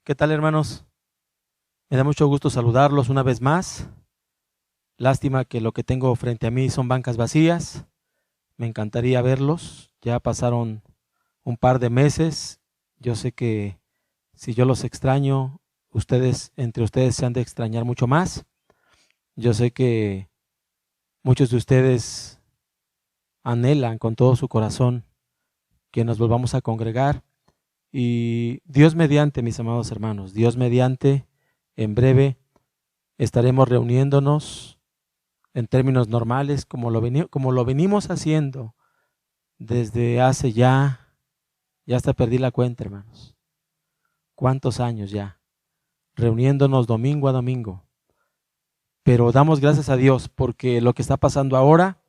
¿Qué tal, hermanos? Me da mucho gusto saludarlos una vez más. Lástima que lo que tengo frente a mí son bancas vacías. Me encantaría verlos. Ya pasaron un par de meses. Yo sé que si yo los extraño, entre ustedes se han de extrañar mucho más. Yo sé que muchos de ustedes anhelan con todo su corazón que nos volvamos a congregar. Y Dios mediante, mis amados hermanos, Dios mediante, en breve estaremos reuniéndonos en términos normales, como lo venimos haciendo desde hace ya hasta perdí la cuenta, hermanos. ¿Cuántos años ya? Reuniéndonos domingo a domingo. Pero damos gracias a Dios porque lo que está pasando ahora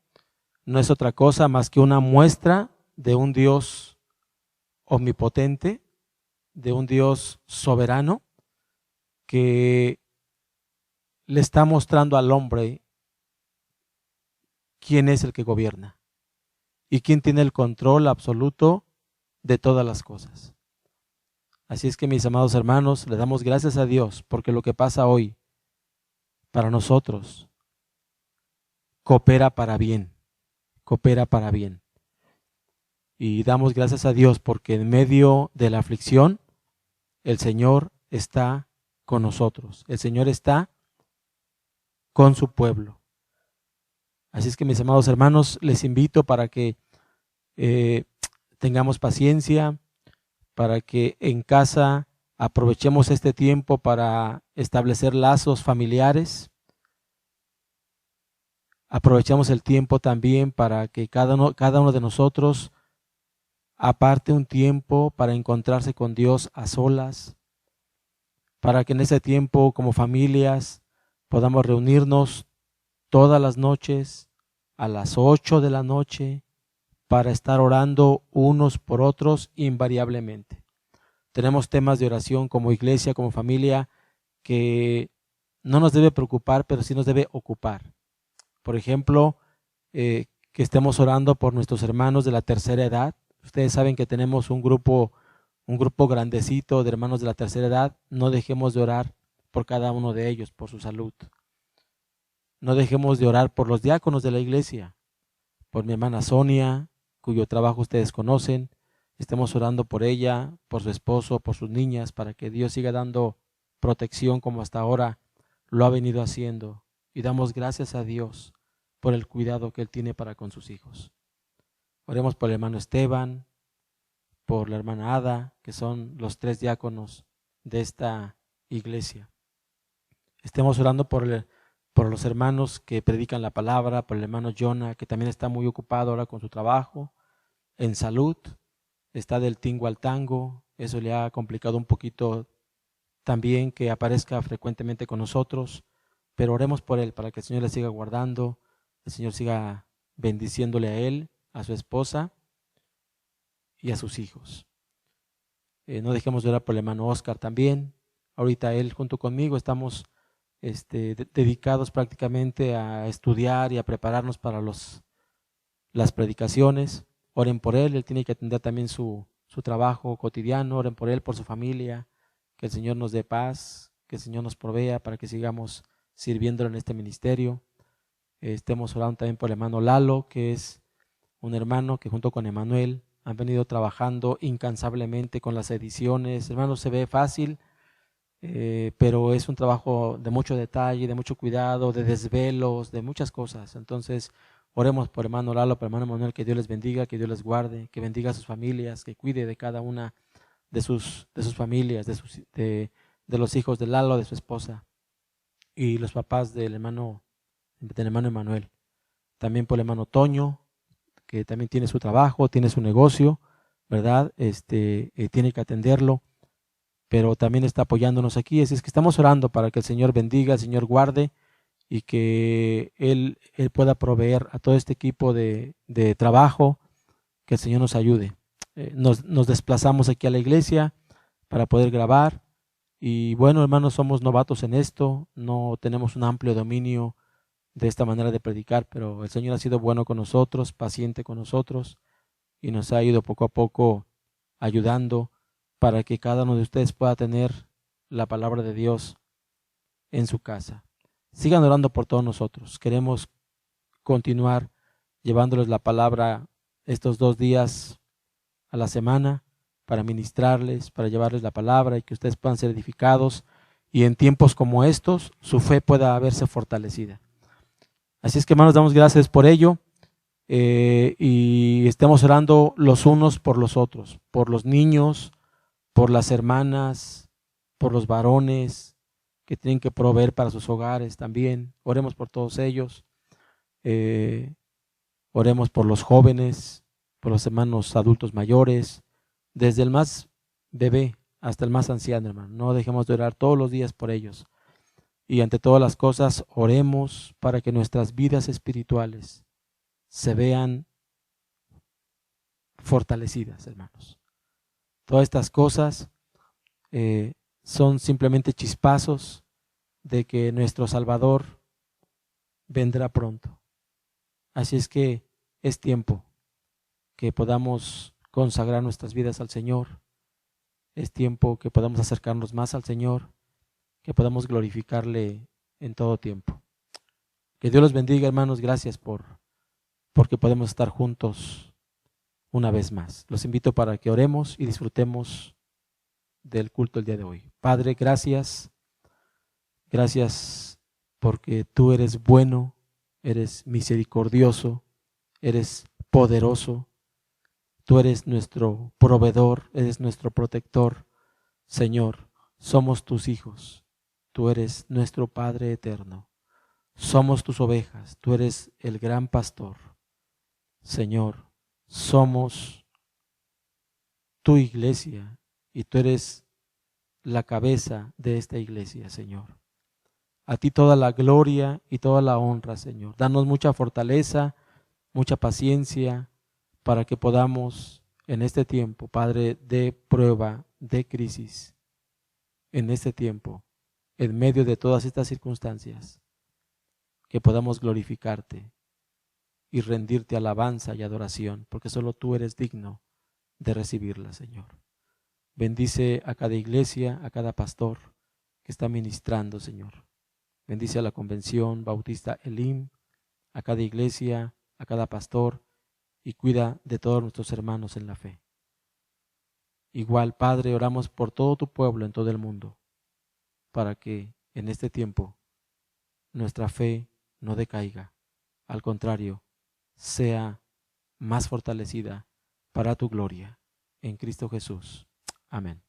no es otra cosa más que una muestra de un Dios omnipotente, de un Dios soberano que le está mostrando al hombre quién es el que gobierna y quién tiene el control absoluto de todas las cosas. Así es que, mis amados hermanos, le damos gracias a Dios porque lo que pasa hoy para nosotros coopera para bien, coopera para bien. Y damos gracias a Dios porque en medio de la aflicción el Señor está con nosotros, el Señor está con su pueblo. Así es que, mis amados hermanos, les invito para que tengamos paciencia, para que en casa aprovechemos este tiempo para establecer lazos familiares. Aprovechemos el tiempo también para que cada uno de nosotros aparte un tiempo para encontrarse con Dios a solas, para que en ese tiempo como familias podamos reunirnos todas las noches a las 8 de la noche para estar orando unos por otros invariablemente. Tenemos temas de oración como iglesia, como familia, que no nos debe preocupar, pero sí nos debe ocupar. Por ejemplo, que estemos orando por nuestros hermanos de la tercera edad. Ustedes saben que tenemos un grupo grandecito de hermanos de la tercera edad. No dejemos de orar por cada uno de ellos, por su salud. No dejemos de orar por los diáconos de la iglesia, por mi hermana Sonia, cuyo trabajo ustedes conocen. Estemos orando por ella, por su esposo, por sus niñas, para que Dios siga dando protección como hasta ahora lo ha venido haciendo. Y damos gracias a Dios por el cuidado que Él tiene para con sus hijos. Oremos por el hermano Esteban, por la hermana Ada, que son los 3 diáconos de esta iglesia. Estemos orando por los hermanos que predican la palabra, por el hermano Jonah, que también está muy ocupado ahora con su trabajo, en salud, está del tingo al tango. Eso le ha complicado un poquito también que aparezca frecuentemente con nosotros, pero oremos por él para que el Señor le siga guardando, el Señor siga bendiciéndole a él, a su esposa y a sus hijos. No dejemos de orar por el hermano Oscar también. Ahorita él junto conmigo estamos dedicados prácticamente a estudiar y a prepararnos para las predicaciones. Oren por él tiene que atender también su trabajo cotidiano. Oren por él, por su familia, que el Señor nos dé paz, que el Señor nos provea para que sigamos sirviéndolo en este ministerio. Estemos orando también por el hermano Lalo, que es un hermano que junto con Emanuel han venido trabajando incansablemente con las ediciones. Hermano, se ve fácil, pero es un trabajo de mucho detalle, de mucho cuidado, de desvelos, de muchas cosas. Entonces, oremos por hermano Lalo, por hermano Manuel, que Dios les bendiga, que Dios les guarde, que bendiga a sus familias, que cuide de cada una de sus familias, de los hijos de Lalo, de su esposa y los papás del hermano Emanuel. También por el hermano Toño, que también tiene su trabajo, tiene su negocio, ¿verdad? Tiene que atenderlo, pero también está apoyándonos aquí. Así es que estamos orando para que el Señor bendiga, el Señor guarde y que Él pueda proveer a todo este equipo de trabajo, que el Señor nos ayude. Nos desplazamos aquí a la iglesia para poder grabar y bueno, hermanos, somos novatos en esto, no tenemos un amplio dominio de esta manera de predicar, pero el Señor ha sido bueno con nosotros, paciente con nosotros y nos ha ido poco a poco ayudando para que cada uno de ustedes pueda tener la palabra de Dios en su casa. Sigan orando por todos nosotros. Queremos continuar llevándoles la palabra estos 2 días a la semana para ministrarles, para llevarles la palabra y que ustedes puedan ser edificados y en tiempos como estos su fe pueda verse fortalecida. Así es que, hermanos, damos gracias por ello y estemos orando los unos por los otros, por los niños, por las hermanas, por los varones que tienen que proveer para sus hogares también. Oremos por todos ellos. Oremos por los jóvenes, por los hermanos adultos mayores, desde el más bebé hasta el más anciano, hermano. No dejemos de orar todos los días por ellos. Y ante todas las cosas, oremos para que nuestras vidas espirituales se vean fortalecidas, hermanos. Todas estas cosas son simplemente chispazos de que nuestro Salvador vendrá pronto. Así es que es tiempo que podamos consagrar nuestras vidas al Señor. Es tiempo que podamos acercarnos más al Señor, que podamos glorificarle en todo tiempo. Que Dios los bendiga, hermanos. Gracias porque podemos estar juntos una vez más. Los invito para que oremos y disfrutemos del culto el día de hoy. Padre, gracias. Gracias porque tú eres bueno, eres misericordioso, eres poderoso. Tú eres nuestro proveedor, eres nuestro protector. Señor, somos tus hijos. Tú eres nuestro Padre eterno. Somos tus ovejas. Tú eres el gran pastor. Señor, somos tu iglesia y tú eres la cabeza de esta iglesia, Señor. A ti toda la gloria y toda la honra, Señor. Danos mucha fortaleza, mucha paciencia para que podamos en este tiempo, Padre, de prueba, de crisis, en este tiempo, en medio de todas estas circunstancias, que podamos glorificarte y rendirte alabanza y adoración, porque solo tú eres digno de recibirla, Señor. Bendice a cada iglesia, a cada pastor que está ministrando, Señor. Bendice a la Convención Bautista Elim, a cada iglesia, a cada pastor, y cuida de todos nuestros hermanos en la fe. Igual, Padre, oramos por todo tu pueblo en todo el mundo, para que en este tiempo nuestra fe no decaiga, al contrario, sea más fortalecida para tu gloria. En Cristo Jesús. Amén.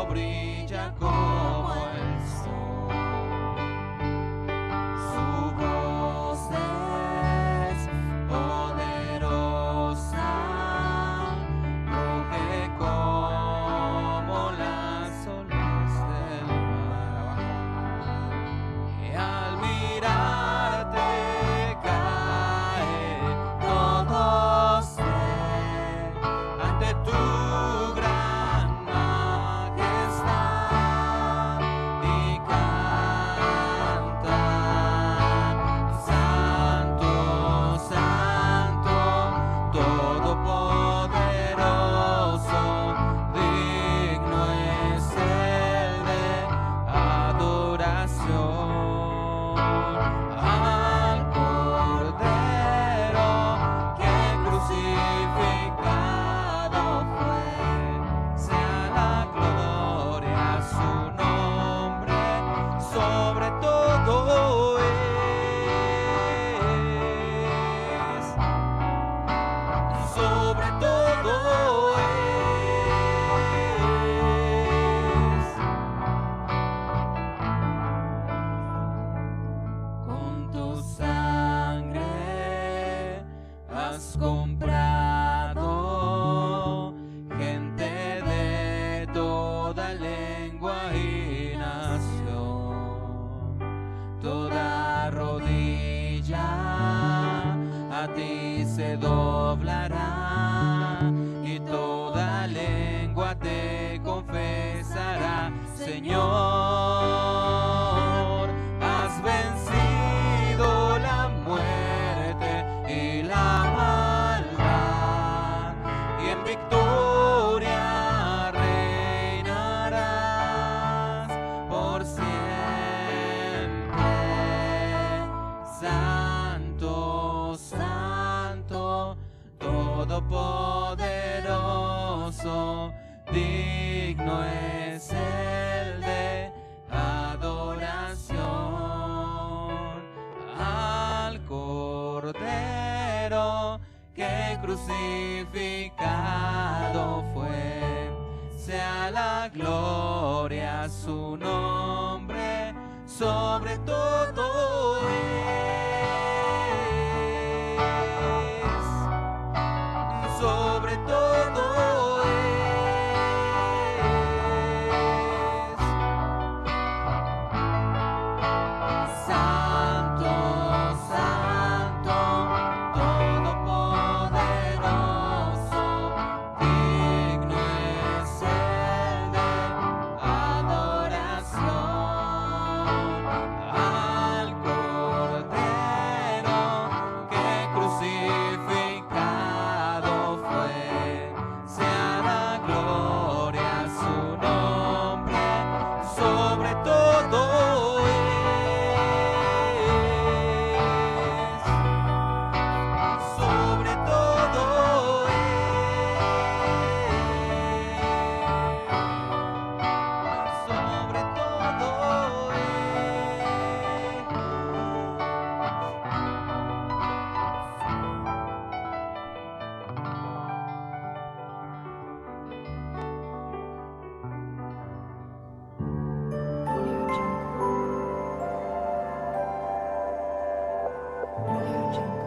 Brilla como el sol, lengua y nación. Toda rodilla a ti se doblará y toda lengua te confesará. Señor, has vencido la muerte y la maldad, y en victoria reinarás por siempre. Santo, Santo, Todopoderoso, digno es el de adoración. Al Cordero que crucificado fue, sea la gloria su nombre sobre todo sobre todo Santo, Santo, Todopoderoso, digno es el de adoración. Al Cordero que crucificado fue, sea la gloria su nombre sobre todo sobre todo sobre todo Audio Jungle. Audio Jungle.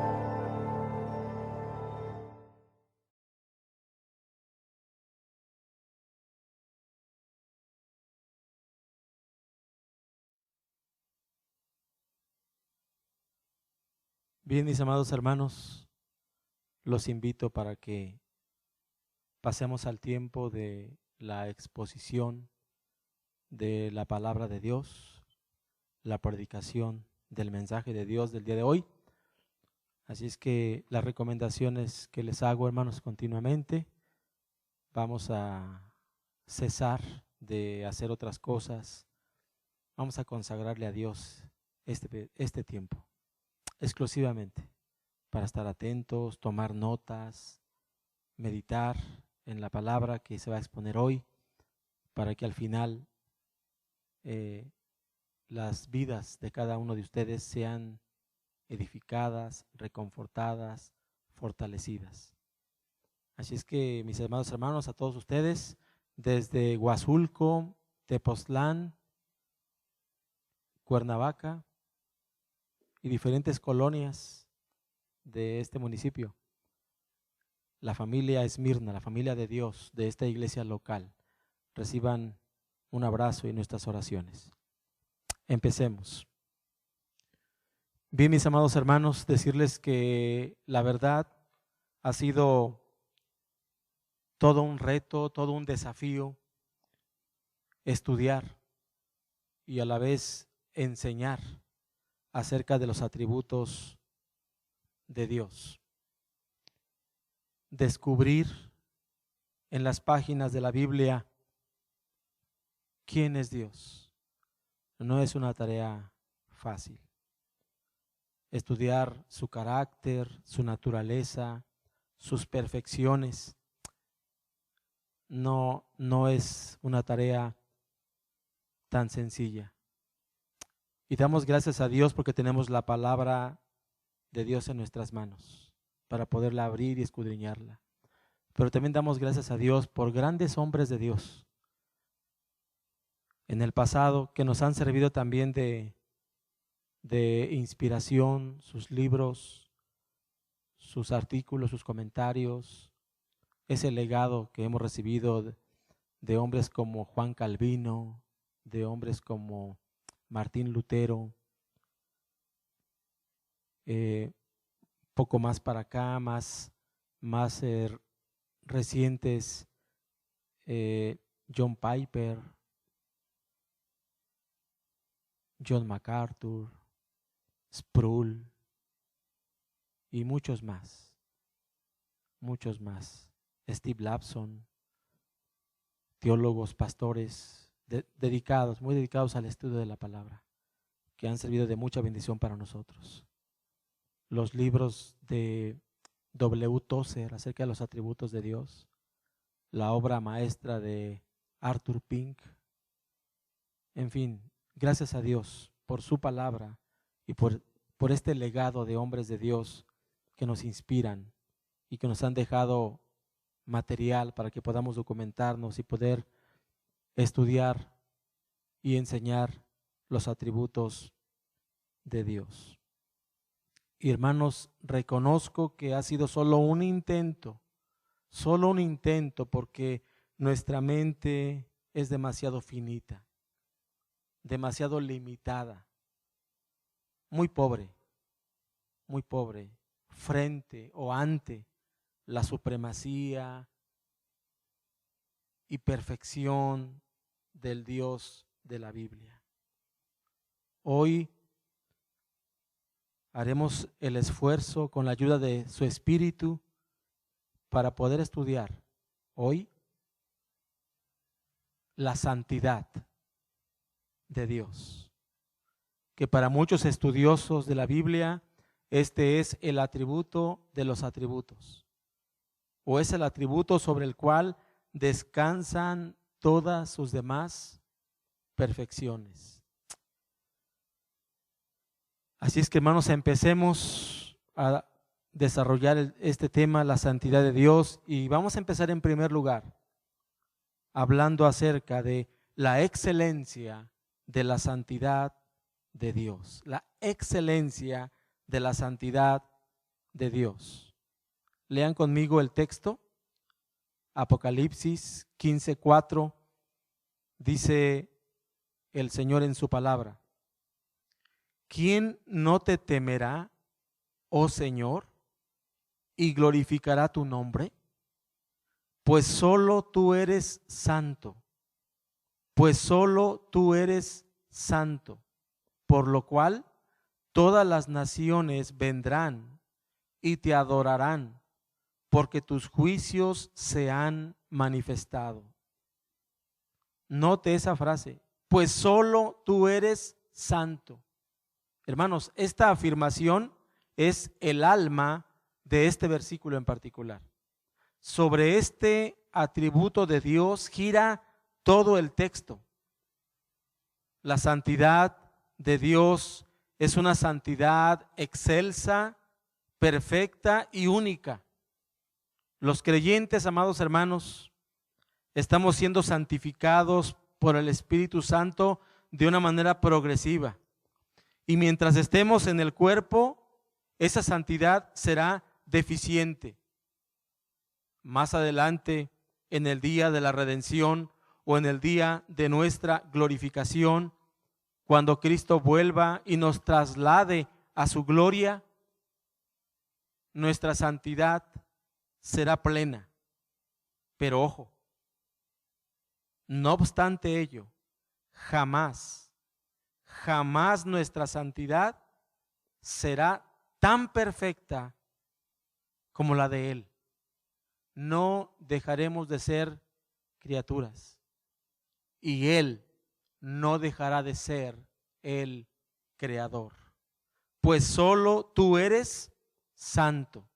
Bien, mis amados hermanos, los invito para que pasemos al tiempo de la exposición de la palabra de Dios, la predicación del mensaje de Dios del día de hoy. Así es que las recomendaciones que les hago, hermanos, continuamente, vamos a cesar de hacer otras cosas, vamos a consagrarle a Dios este tiempo, exclusivamente, para estar atentos, tomar notas, meditar en la palabra que se va a exponer hoy, para que al final las vidas de cada uno de ustedes sean edificadas, reconfortadas, fortalecidas. Así es que, mis amados hermanos, a todos ustedes, desde Huazulco, Tepoztlán, Cuernavaca y diferentes colonias de este municipio, la familia Esmirna, la familia de Dios de esta iglesia local, reciban un abrazo y nuestras oraciones. Empecemos. Bien, mis amados hermanos, decirles que la verdad ha sido todo un reto, todo un desafío, estudiar y a la vez enseñar acerca de los atributos de Dios. Descubrir en las páginas de la Biblia quién es Dios no es una tarea fácil. Estudiar su carácter, su naturaleza, sus perfecciones, no es una tarea tan sencilla. Y damos gracias a Dios porque tenemos la palabra de Dios en nuestras manos para poderla abrir y escudriñarla. Pero también damos gracias a Dios por grandes hombres de Dios en el pasado que nos han servido también de inspiración, sus libros, sus artículos, sus comentarios, ese legado que hemos recibido de hombres como Juan Calvino, de hombres como Martín Lutero, poco más para acá, más recientes, John Piper, John MacArthur, Sproul y muchos más, Steve Lapson, teólogos, pastores muy dedicados al estudio de la palabra, que han servido de mucha bendición para nosotros. Los libros de W. Tozer acerca de los atributos de Dios, la obra maestra de Arthur Pink, en fin, gracias a Dios por su palabra y por este legado de hombres de Dios que nos inspiran y que nos han dejado material para que podamos documentarnos y poder estudiar y enseñar los atributos de Dios. Y hermanos, reconozco que ha sido solo un intento, porque nuestra mente es demasiado finita, demasiado limitada, muy pobre, frente o ante la supremacía y perfección del Dios de la Biblia. Hoy haremos el esfuerzo con la ayuda de su Espíritu para poder estudiar hoy la santidad de Dios, que para muchos estudiosos de la Biblia este es el atributo de los atributos, o es el atributo sobre el cual descansan todas sus demás perfecciones. Así es que, hermanos, empecemos a desarrollar este tema, la santidad de Dios, y vamos a empezar en primer lugar hablando acerca de la excelencia de la santidad de Dios, la excelencia de la santidad de Dios. Lean conmigo el texto, Apocalipsis 15:4, dice el Señor en su palabra: ¿quién no te temerá, oh Señor, y glorificará tu nombre? Pues solo tú eres santo, por lo cual todas las naciones vendrán y te adorarán, porque tus juicios se han manifestado. Note esa frase, pues solo tú eres santo. Hermanos, esta afirmación es el alma de este versículo en particular. Sobre este atributo de Dios gira todo el texto. La santidad de Dios es una santidad excelsa, perfecta y única. Los creyentes, amados hermanos, estamos siendo santificados por el Espíritu Santo de una manera progresiva. Y mientras estemos en el cuerpo, esa santidad será deficiente. Más adelante, en el día de la redención o en el día de nuestra glorificación, cuando Cristo vuelva y nos traslade a su gloria, nuestra santidad será plena. Pero ojo, no obstante ello, jamás nuestra santidad será tan perfecta como la de Él. No dejaremos de ser criaturas y Él no dejará de ser el Creador, pues solo tú eres santo.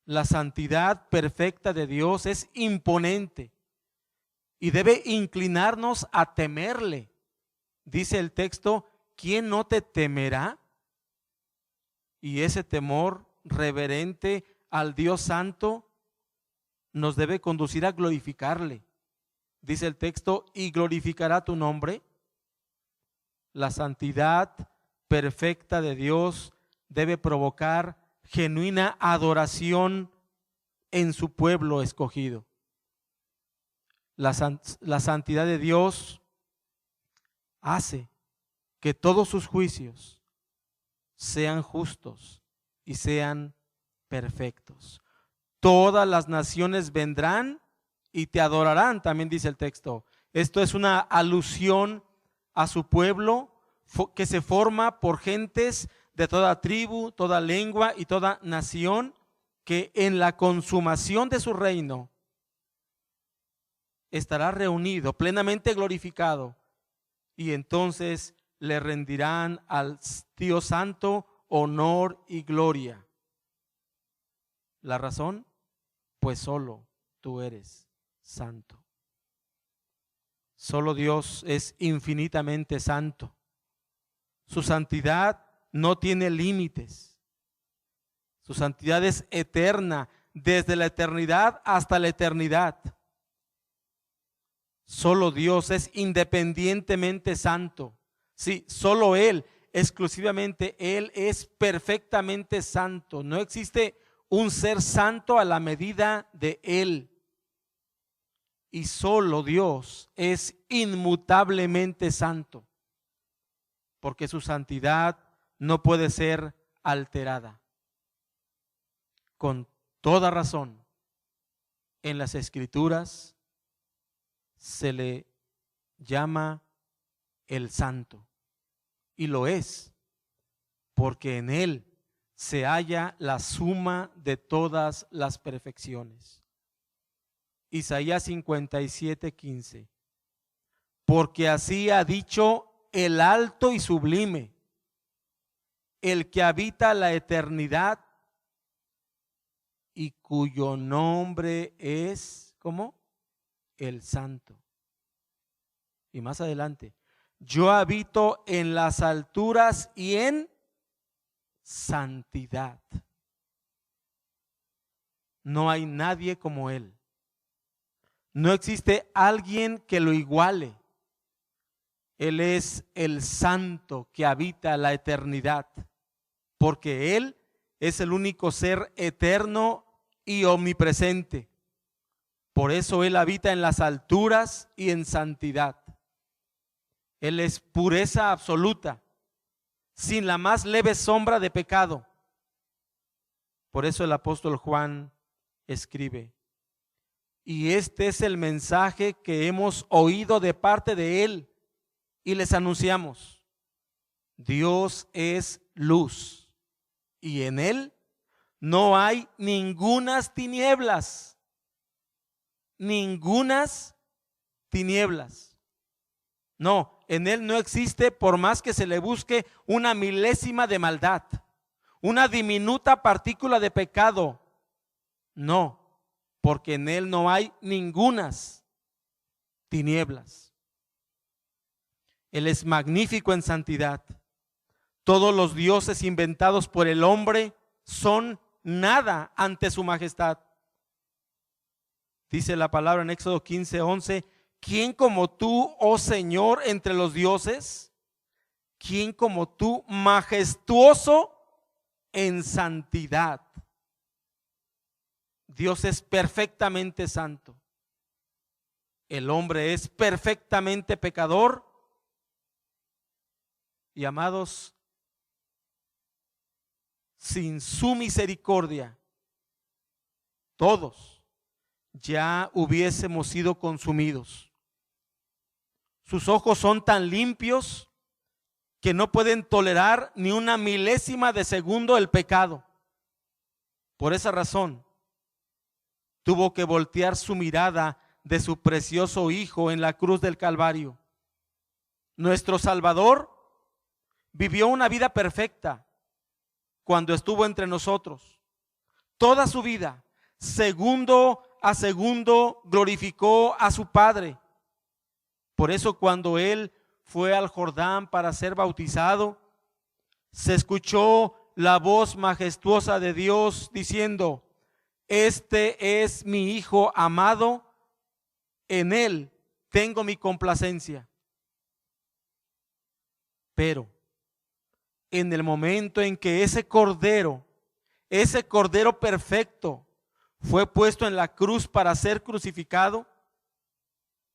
La santidad perfecta de Dios es imponente y debe inclinarnos a temerle. Dice el texto, ¿quién no te temerá? Y ese temor reverente al Dios Santo nos debe conducir a glorificarle. Dice el texto, y glorificará tu nombre. La santidad perfecta de Dios debe provocar genuina adoración en su pueblo escogido. la santidad de Dios hace que todos sus juicios sean justos y sean perfectos. Todas las naciones vendrán y te adorarán, también dice el texto. Esto es una alusión a su pueblo que se forma por gentes de toda tribu, toda lengua y toda nación, que en la consumación de su reino estará reunido, plenamente glorificado, y entonces le rendirán al Dios Santo honor y gloria. ¿La razón? Pues solo tú eres santo. Solo Dios es infinitamente santo. Su santidad no tiene límites. Su santidad es eterna, desde la eternidad hasta la eternidad. Solo Dios es independientemente santo. Sí, solo Él, exclusivamente Él es perfectamente santo. No existe un ser santo a la medida de Él. Y solo Dios es inmutablemente santo, porque su santidad no puede ser alterada. Con toda razón, en las Escrituras se le llama el santo, y lo es, porque en él se halla la suma de todas las perfecciones. Isaías 57:15. Porque así ha dicho el alto y sublime, el que habita la eternidad y cuyo nombre es, ¿cómo? El santo. Y más adelante, yo habito en las alturas y en santidad. No hay nadie como Él. No existe alguien que lo iguale. Él es el santo que habita la eternidad, porque Él es el único ser eterno y omnipresente. Por eso Él habita en las alturas y en santidad. Él es pureza absoluta, sin la más leve sombra de pecado. Por eso el apóstol Juan escribe: y este es el mensaje que hemos oído de parte de Él y les anunciamos: Dios es luz y en Él no hay ningunas tinieblas. Ningunas tinieblas. No, en Él no existe, por más que se le busque, una milésima de maldad, una diminuta partícula de pecado. No, porque en Él no hay ningunas tinieblas. Él es magnífico en santidad. Todos los dioses inventados por el hombre son nada ante su majestad. Dice la palabra en Éxodo 15:11: ¿quién como tú, oh Señor, entre los dioses? ¿Quién como tú, majestuoso en santidad? Dios es perfectamente santo. El hombre es perfectamente pecador. Y amados, sin su misericordia, todos ya hubiésemos sido consumidos. Sus ojos son tan limpios que no pueden tolerar ni una milésima de segundo el pecado. Por esa razón, tuvo que voltear su mirada de su precioso Hijo en la cruz del Calvario. Nuestro Salvador vivió una vida perfecta cuando estuvo entre nosotros. Toda su vida, segundo a segundo, glorificó a su Padre. Por eso cuando Él fue al Jordán para ser bautizado, se escuchó la voz majestuosa de Dios diciendo: este es mi Hijo amado, en Él tengo mi complacencia. Pero en el momento en que ese cordero perfecto fue puesto en la cruz para ser crucificado,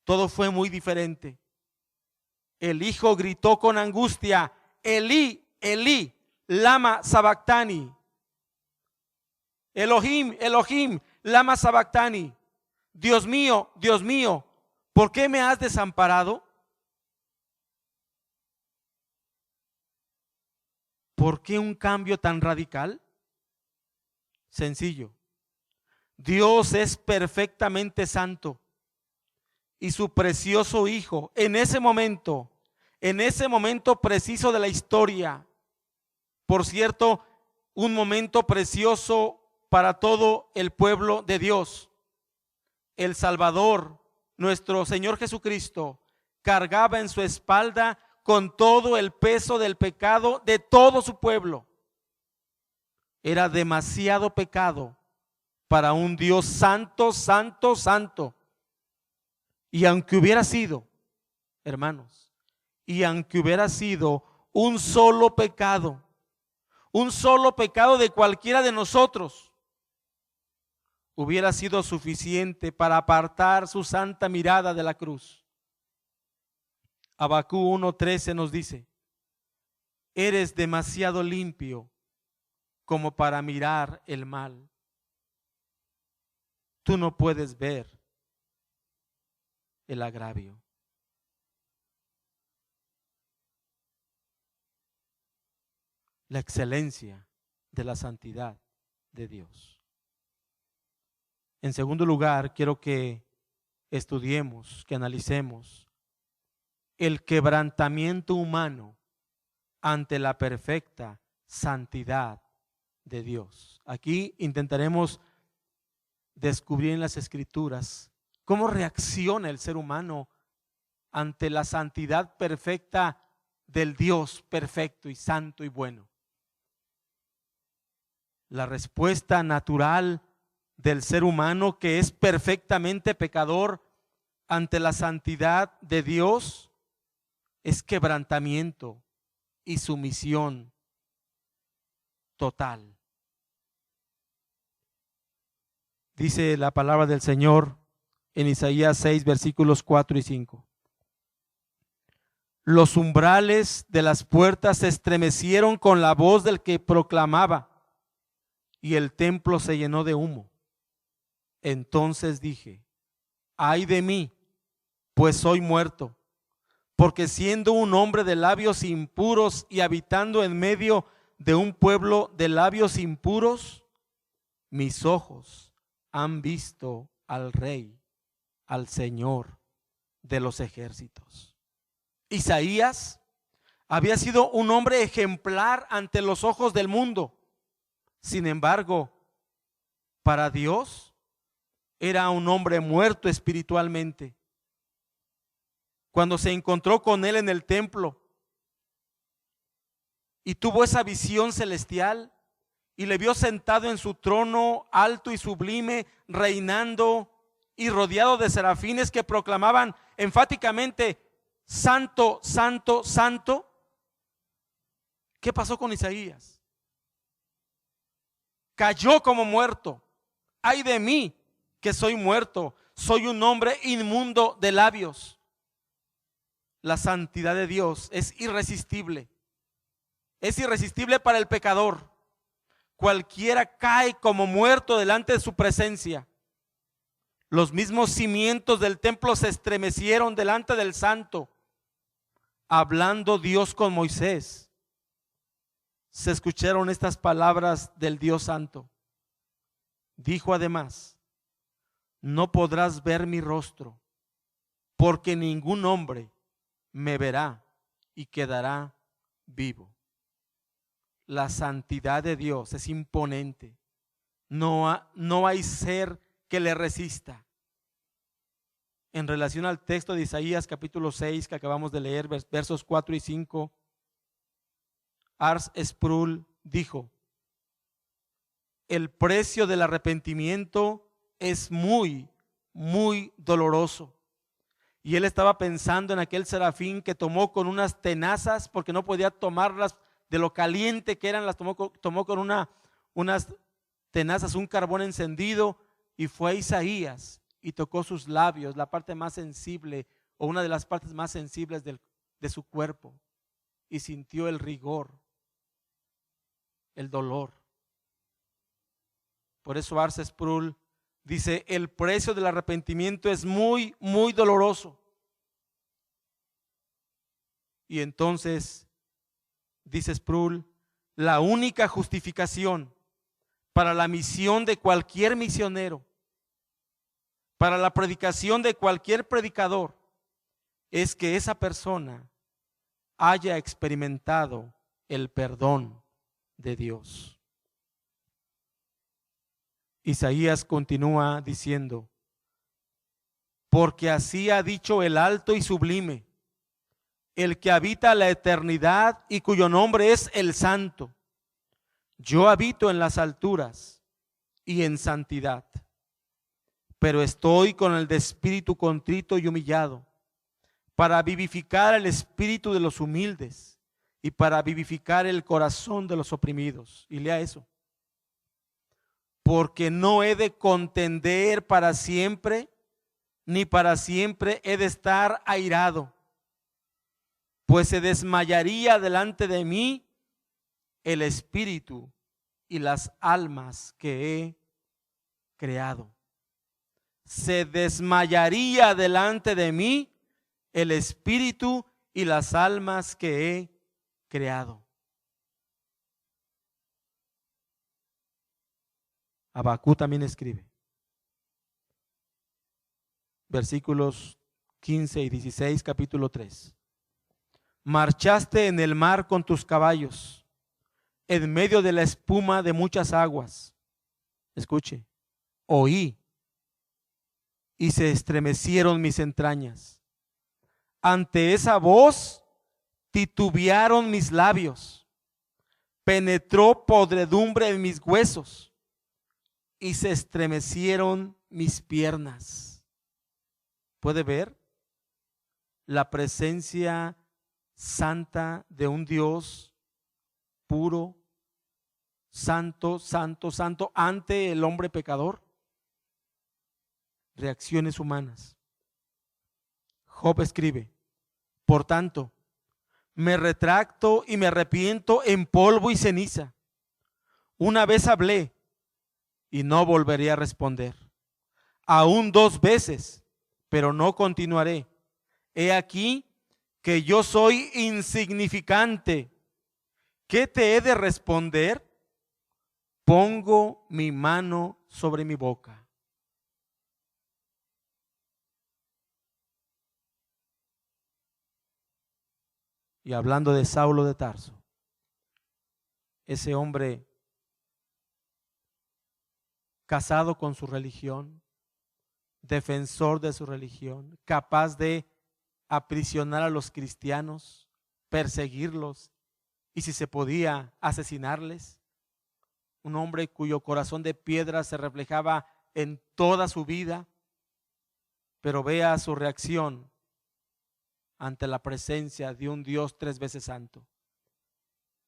todo fue muy diferente. El hijo gritó con angustia: Elí, Elí, lama sabactani. Elohim, Elohim, lama sabactani. Dios mío, ¿por qué me has desamparado? ¿Por qué un cambio tan radical? Sencillo. Dios es perfectamente santo y su precioso hijo en ese momento preciso de la historia, por cierto, un momento precioso para todo el pueblo de Dios. El Salvador, nuestro Señor Jesucristo, cargaba en su espalda con todo el peso del pecado de todo su pueblo. Era demasiado pecado para un Dios santo, santo, santo. Y aunque hubiera sido, hermanos, y aunque hubiera sido un solo pecado de cualquiera de nosotros, hubiera sido suficiente para apartar su santa mirada de la cruz. Habacuc 1:13 nos dice: eres demasiado limpio como para mirar el mal. Tú no puedes ver el agravio. La excelencia de la santidad de Dios. En segundo lugar, quiero que estudiemos, que analicemos el quebrantamiento humano ante la perfecta santidad de Dios. Aquí intentaremos descubrir en las Escrituras cómo reacciona el ser humano ante la santidad perfecta del Dios perfecto y santo y bueno. La respuesta natural del ser humano, que es perfectamente pecador ante la santidad de Dios, es quebrantamiento y sumisión total. Dice la palabra del Señor en Isaías 6, versículos 4 y 5. Los umbrales de las puertas se estremecieron con la voz del que proclamaba, y el templo se llenó de humo. Entonces dije: ay de mí, pues soy muerto, porque siendo un hombre de labios impuros y habitando en medio de un pueblo de labios impuros, mis ojos han visto al Rey, al Señor de los ejércitos. Isaías había sido un hombre ejemplar ante los ojos del mundo. Sin embargo, para Dios era un hombre muerto espiritualmente. Cuando se encontró con él en el templo y tuvo esa visión celestial y le vio sentado en su trono alto y sublime, reinando y rodeado de serafines que proclamaban enfáticamente: santo, santo, santo. ¿Qué pasó con Isaías? Cayó como muerto. Ay de mí, que soy muerto, soy un hombre inmundo de labios. La santidad de Dios es irresistible para el pecador. Cualquiera cae como muerto delante de su presencia. Los mismos cimientos del templo se estremecieron delante del santo. Hablando Dios con Moisés, se escucharon estas palabras del Dios santo. Dijo además: no podrás ver mi rostro, porque ningún hombre me verá y quedará vivo. La santidad de Dios es imponente. No hay ser que le resista. En relación al texto de Isaías capítulo 6 que acabamos de leer, versos 4 y 5, Ars Sproul dijo: el precio del arrepentimiento es muy, muy doloroso. Y él estaba pensando en aquel serafín que tomó con unas tenazas, porque no podía tomarlas de lo caliente que eran, las tomó con unas tenazas, un carbón encendido, y fue a Isaías y tocó sus labios, la parte más sensible o una de las partes más sensibles de su cuerpo, y sintió el rigor, el dolor. Por eso R.C. Sproul dice, el precio del arrepentimiento es muy, muy doloroso. Y entonces, dice Sproul, la única justificación para la misión de cualquier misionero, para la predicación de cualquier predicador, es que esa persona haya experimentado el perdón de Dios. Isaías continúa diciendo, porque así ha dicho el alto y sublime, el que habita la eternidad y cuyo nombre es el Santo. Yo habito en las alturas y en santidad, pero estoy con el de espíritu contrito y humillado, para vivificar el espíritu de los humildes y para vivificar el corazón de los oprimidos. Y lea eso. Porque no he de contender para siempre, ni para siempre he de estar airado, pues se desmayaría delante de mí el espíritu y las almas que he creado. Se desmayaría delante de mí el espíritu y las almas que he creado. Habacuc también escribe, versículos 15 y 16, capítulo 3. Marchaste en el mar con tus caballos, en medio de la espuma de muchas aguas. Escuche, oí y se estremecieron mis entrañas. Ante esa voz titubearon mis labios, penetró podredumbre en mis huesos y se estremecieron mis piernas. ¿Puede ver la presencia santa de un Dios puro, santo, santo, santo ante el hombre pecador? Reacciones humanas. Job escribe, por tanto, me retracto y me arrepiento en polvo y ceniza. Una vez hablé y no volveré a responder. Aún 2 veces, pero no continuaré. He aquí que yo soy insignificante. ¿Qué te he de responder? Pongo mi mano sobre mi boca. Y hablando de Saulo de Tarso, ese hombre casado con su religión, defensor de su religión, capaz de aprisionar a los cristianos, perseguirlos y si se podía asesinarles. Un hombre cuyo corazón de piedra se reflejaba en toda su vida, pero vea su reacción ante la presencia de un Dios 3 veces santo.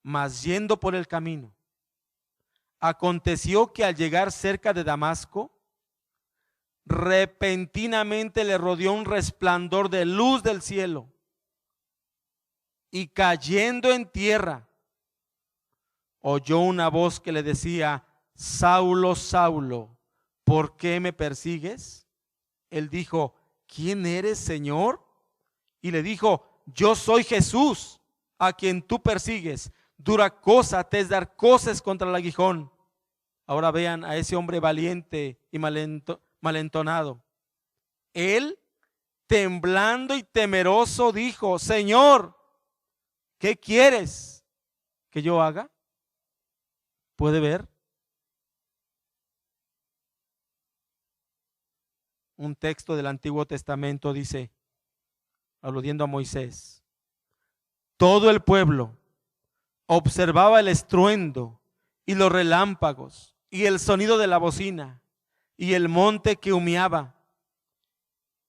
Mas yendo por el camino, aconteció que al llegar cerca de Damasco, repentinamente le rodeó un resplandor de luz del cielo, y cayendo en tierra, oyó una voz que le decía, Saulo, Saulo, ¿por qué me persigues? Él dijo, ¿quién eres, Señor? Y le dijo, yo soy Jesús, a quien tú persigues. Dura cosa te es dar coces contra el aguijón. Ahora vean a ese hombre valiente y malentonado. Él, temblando y temeroso, dijo, Señor, ¿qué quieres que yo haga? ¿Puede ver? Un texto del Antiguo Testamento dice, aludiendo a Moisés, todo el pueblo observaba el estruendo y los relámpagos y el sonido de la bocina y el monte que humeaba,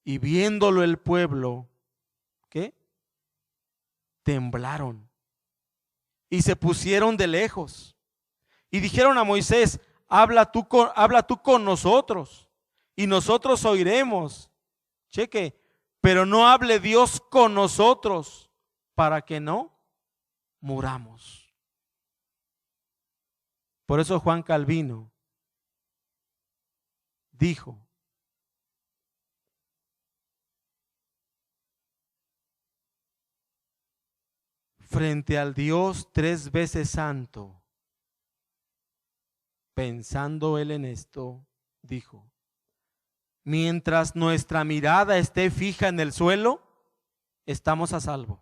y viéndolo el pueblo, ¿qué? Temblaron y se pusieron de lejos y dijeron a Moisés, habla tú con nosotros. y nosotros oiremos. Cheque, pero no hable Dios con nosotros para que no muramos. Por eso Juan Calvino dijo: frente al Dios 3 veces santo, pensando él en esto, dijo: mientras nuestra mirada esté fija en el suelo, estamos a salvo.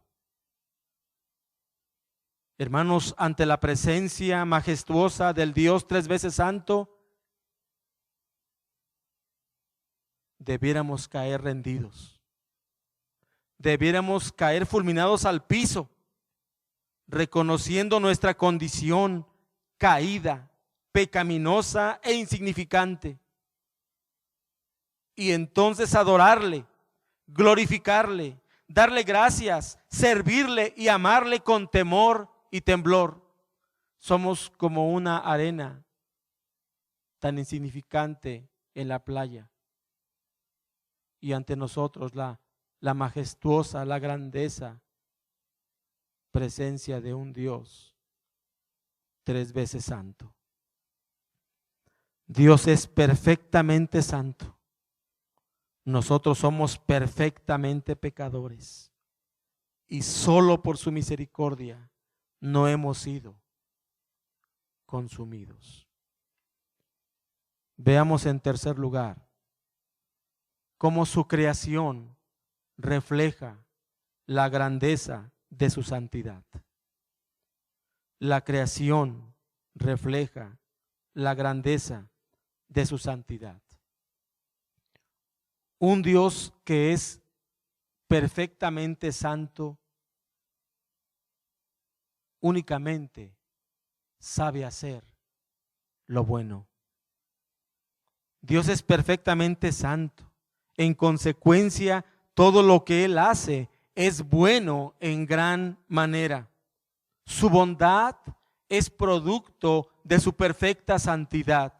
Hermanos, ante la presencia majestuosa del Dios 3 veces santo, debiéramos caer rendidos. Debiéramos caer fulminados al piso, reconociendo nuestra condición caída, pecaminosa e insignificante. Y entonces adorarle, glorificarle, darle gracias, servirle y amarle con temor y temblor. Somos como una arena tan insignificante en la playa, y ante nosotros la majestuosa, la grandeza, presencia de un Dios 3 veces santo. Dios es perfectamente santo. Nosotros somos perfectamente pecadores, y solo por su misericordia no hemos sido consumidos. Veamos en tercer lugar cómo su creación refleja la grandeza de su santidad. La creación refleja la grandeza de su santidad. Un Dios que es perfectamente santo únicamente sabe hacer lo bueno. Dios es perfectamente santo. En consecuencia, todo lo que Él hace es bueno en gran manera. Su bondad es producto de su perfecta santidad.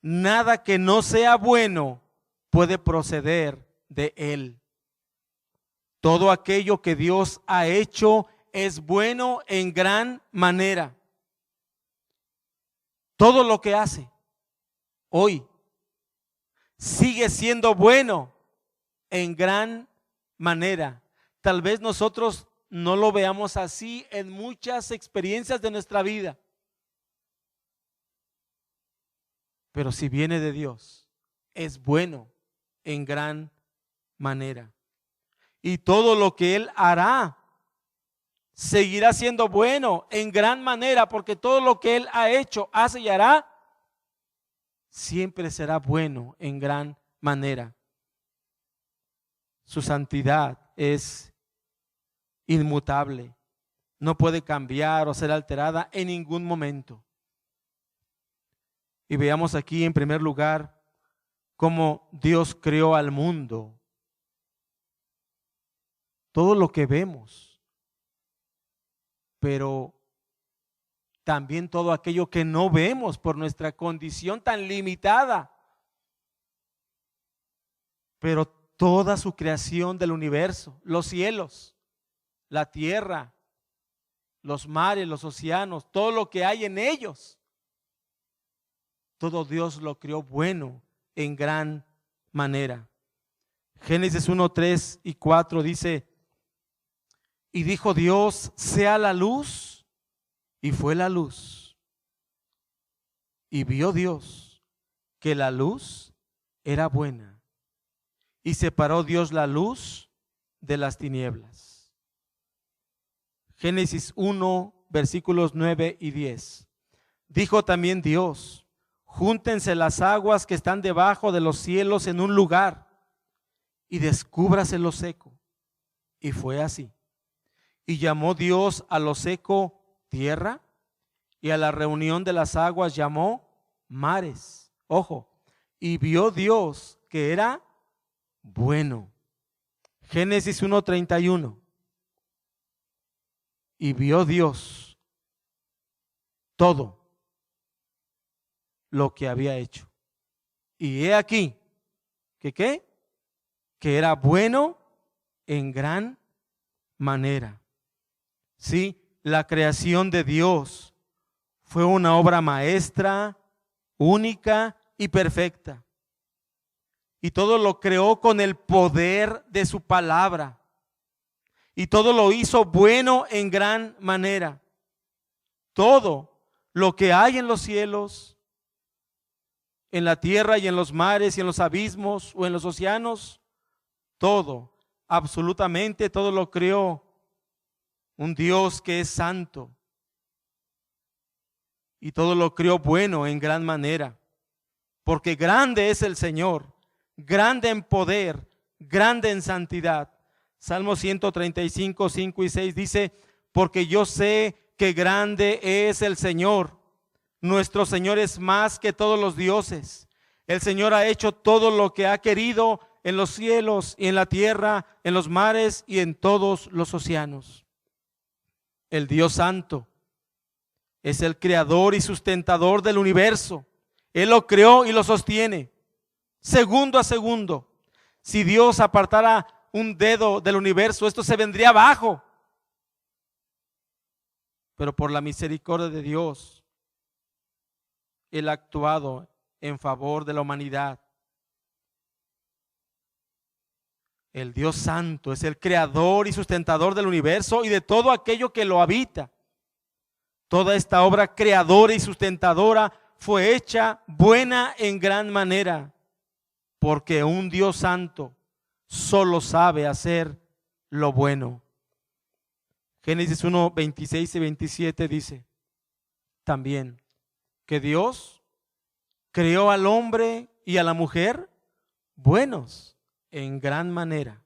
Nada que no sea bueno puede proceder de Él. Todo aquello que Dios ha hecho es bueno en gran manera. Todo lo que hace hoy sigue siendo bueno en gran manera. Tal vez nosotros no lo veamos así en muchas experiencias de nuestra vida, pero si viene de Dios, es bueno en gran manera. Y todo lo que Él hará seguirá siendo bueno en gran manera, porque todo lo que Él ha hecho, hace y hará siempre será bueno en gran manera. Su santidad es inmutable, no puede cambiar o ser alterada en ningún momento. Y veamos aquí en primer lugar cómo Dios creó al mundo. Todo lo que vemos, pero también todo aquello que no vemos por nuestra condición tan limitada. Pero toda su creación del universo, los cielos, la tierra, los mares, los océanos, todo lo que hay en ellos, todo Dios lo creó bueno en gran manera. Génesis 1, 3 y 4 dice: y dijo Dios, sea la luz, y fue la luz. Y vio Dios que la luz era buena, y separó Dios la luz de las tinieblas. Génesis 1, versículos 9 y 10. Dijo también Dios: júntense las aguas que están debajo de los cielos en un lugar, y descúbrase lo seco. Y fue así. Y llamó Dios a lo seco tierra, y a la reunión de las aguas llamó mares. Ojo, y vio Dios que era bueno. Génesis 1:31. Y vio Dios todo lo que había hecho, Y he aquí, ¿que qué? Que era bueno en gran manera. Sí, la creación de Dios fue una obra maestra, única y perfecta. Y todo lo creó con el poder de su palabra. Y todo lo hizo bueno en gran manera. Todo lo que hay en los cielos, en la tierra y en los mares y en los abismos o en los océanos, todo, absolutamente todo lo creó un Dios que es santo. Y todo lo creó bueno en gran manera. Porque grande es el Señor, grande en poder, grande en santidad. Salmo 135, 5 y 6 dice, porque yo sé que grande es el Señor. Nuestro Señor es más que todos los dioses. El Señor ha hecho todo lo que ha querido en los cielos y en la tierra, en los mares y en todos los océanos. El Dios Santo es el creador y sustentador del universo. Él lo creó y lo sostiene, segundo a segundo. Si Dios apartara un dedo del universo, esto se vendría abajo. Pero por la misericordia de Dios, Él ha actuado en favor de la humanidad. El Dios Santo es el creador y sustentador del universo y de todo aquello que lo habita. Toda esta obra creadora y sustentadora fue hecha buena en gran manera, porque un Dios santo solo sabe hacer lo bueno. Génesis 1, 26 y 27 dice también que Dios creó al hombre y a la mujer buenos en gran manera.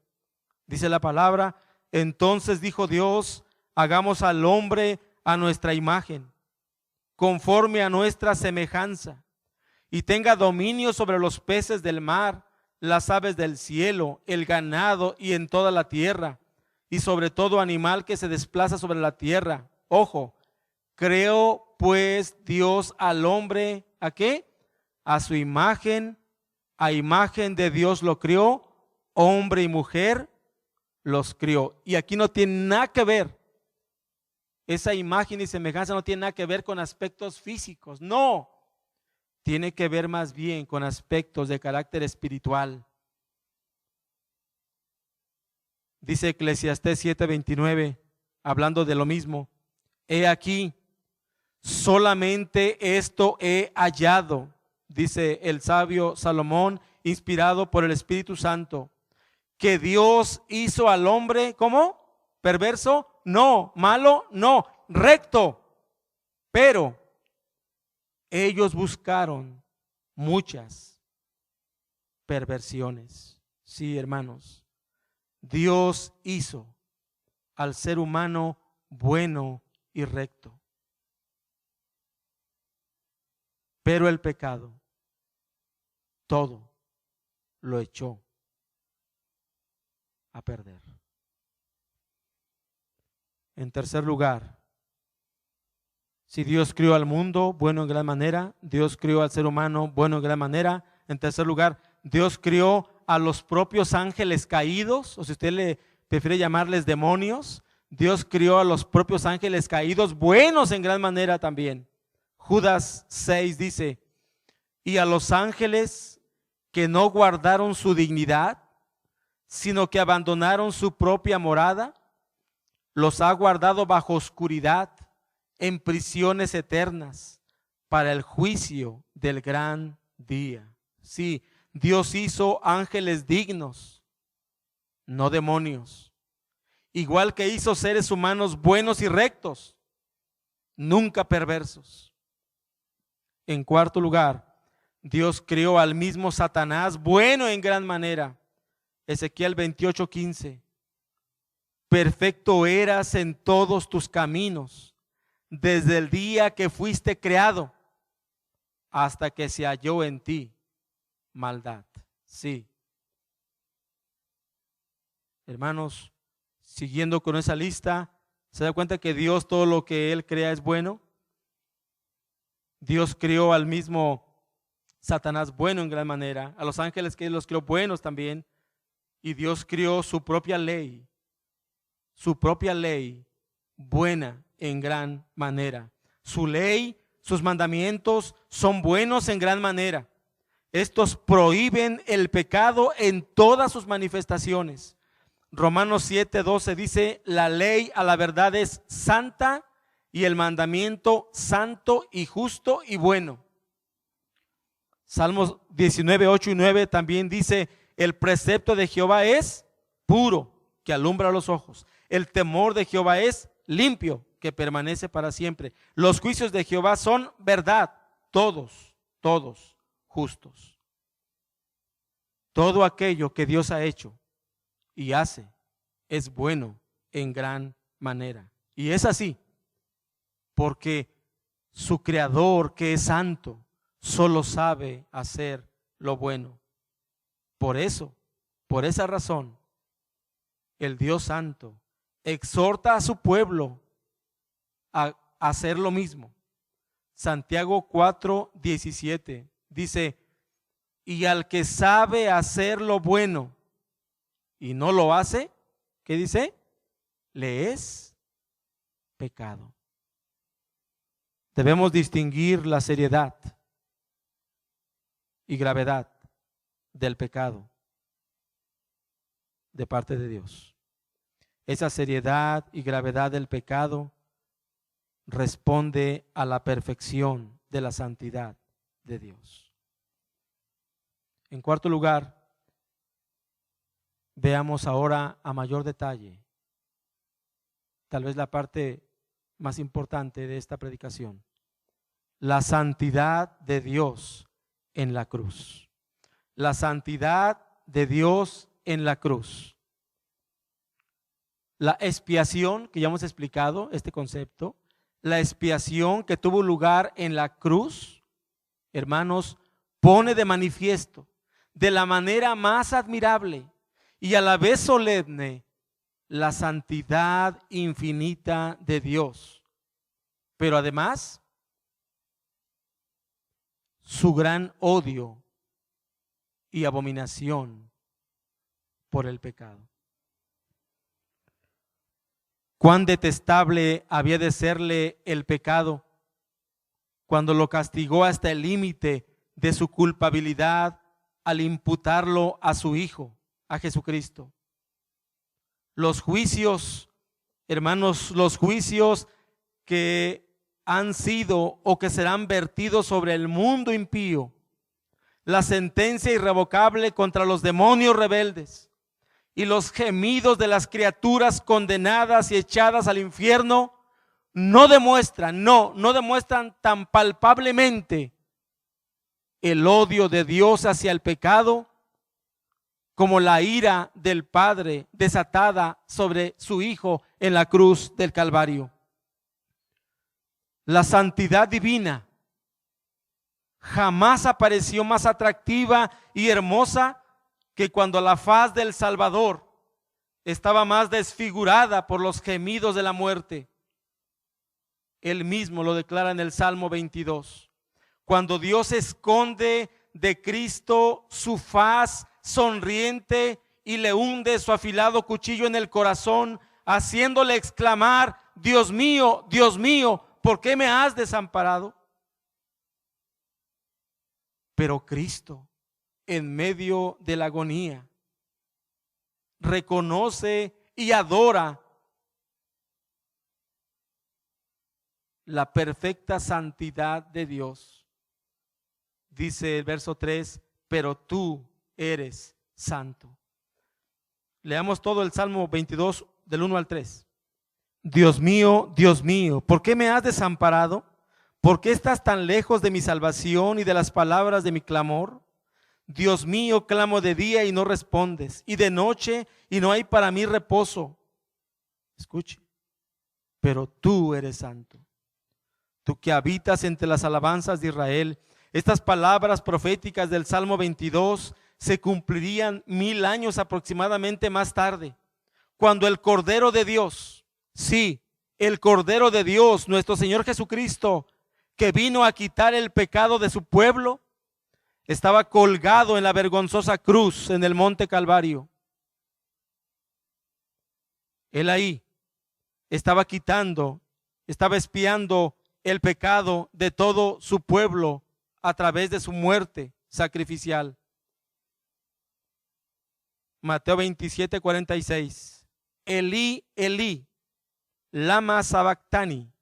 Dice la palabra, entonces dijo Dios, hagamos al hombre a nuestra imagen, conforme a nuestra semejanza, y tenga dominio sobre los peces del mar, las aves del cielo, el ganado y en toda la tierra, y sobre todo animal que se desplaza sobre la tierra. Ojo, creó pues Dios al hombre, ¿a qué? A su imagen, a imagen de Dios lo crió, hombre y mujer los crió. Y aquí no tiene nada que ver, esa imagen y semejanza no tiene nada que ver con aspectos físicos, no, tiene que ver más bien con aspectos de carácter espiritual. Dice Eclesiastés 7:29, hablando de lo mismo, he aquí, solamente esto he hallado, dice el sabio Salomón, inspirado por el Espíritu Santo, que Dios hizo al hombre, ¿cómo? ¿Perverso? No. ¿Malo? No. Recto. Pero ellos buscaron muchas perversiones. Sí, hermanos, Dios hizo al ser humano bueno y recto. Pero el pecado, todo lo echó a perder. En tercer lugar, si Dios crió al mundo bueno en gran manera, Dios crió al ser humano bueno en gran manera. En tercer lugar, Dios crió a los propios ángeles caídos, o si usted le prefiere llamarles demonios, Dios crió a los propios ángeles caídos buenos en gran manera también. Judas 6 dice, y a los ángeles que no guardaron su dignidad, sino que abandonaron su propia morada, los ha guardado bajo oscuridad en prisiones eternas para el juicio del gran día. Sí, Dios hizo ángeles dignos, no demonios. Igual que hizo seres humanos buenos y rectos, nunca perversos. En cuarto lugar, Dios creó al mismo Satanás bueno en gran manera. Ezequiel 28:15. Perfecto eras en todos tus caminos, desde el día que fuiste creado, hasta que se halló en ti maldad. Sí. Hermanos, siguiendo con esa lista, ¿se da cuenta que Dios todo lo que Él crea es bueno? Dios creó al mismo Satanás bueno en gran manera, a los ángeles que los creó buenos también, y Dios creó su propia ley buena en gran manera. Su ley, sus mandamientos son buenos en gran manera. Estos prohíben el pecado en todas sus manifestaciones. Romanos 7:12 dice, la ley a la verdad es santa y el mandamiento santo y justo y bueno. Salmos 19:8 y 9 también dice, el precepto de Jehová es puro, que alumbra los ojos. El temor de Jehová es limpio, que permanece para siempre. Los juicios de Jehová son verdad, todos justos. Todo aquello que Dios ha hecho y hace es bueno en gran manera. Y es así, porque su creador, que es santo, solo sabe hacer lo bueno. Por eso, por esa razón, el Dios santo exhorta a su pueblo a hacer lo mismo. Santiago 4:17 dice, y al que sabe hacer lo bueno y no lo hace, ¿qué dice? Le es pecado. Debemos distinguir la seriedad y gravedad del pecado de parte de Dios. Esa seriedad y gravedad del pecado responde a la perfección de la santidad de Dios. En cuarto lugar, veamos ahora a mayor detalle, tal vez la parte más importante de esta predicación, la santidad de Dios en la cruz. La santidad de Dios en la cruz. La expiación, que ya hemos explicado este concepto, la expiación que tuvo lugar en la cruz, hermanos, pone de manifiesto de la manera más admirable y a la vez solemne la santidad infinita de Dios, pero además su gran odio y abominación por el pecado. Cuán detestable había de serle el pecado cuando lo castigó hasta el límite de su culpabilidad al imputarlo a su Hijo, a Jesucristo. Los juicios, hermanos, los juicios que han sido o que serán vertidos sobre el mundo impío, la sentencia irrevocable contra los demonios rebeldes y los gemidos de las criaturas condenadas y echadas al infierno no demuestran tan palpablemente el odio de Dios hacia el pecado como la ira del Padre desatada sobre su Hijo en la cruz del Calvario. La santidad divina jamás apareció más atractiva y hermosa que cuando la faz del Salvador estaba más desfigurada por los gemidos de la muerte. Él mismo lo declara en el Salmo 22. Cuando Dios esconde de Cristo su faz sonriente y le hunde su afilado cuchillo en el corazón, haciéndole exclamar: Dios mío, ¿por qué me has desamparado? Pero Cristo, en medio de la agonía, reconoce y adora la perfecta santidad de Dios. Dice el verso 3, pero tú eres santo. Leamos todo el Salmo 22 del 1 al 3. Dios mío, ¿por qué me has desamparado? ¿Por qué estás tan lejos de mi salvación y de las palabras de mi clamor? Dios mío, clamo de día y no respondes, y de noche y no hay para mí reposo. Escuche, pero tú eres santo, tú que habitas entre las alabanzas de Israel. Estas palabras proféticas del Salmo 22 se cumplirían 1000 años aproximadamente más tarde, cuando el Cordero de Dios, sí, el Cordero de Dios, nuestro Señor Jesucristo, que vino a quitar el pecado de su pueblo, estaba colgado en la vergonzosa cruz en el monte Calvario. Él ahí estaba quitando, estaba expiando el pecado de todo su pueblo a través de su muerte sacrificial. Mateo 27:46. Elí, Elí, lama sabactani.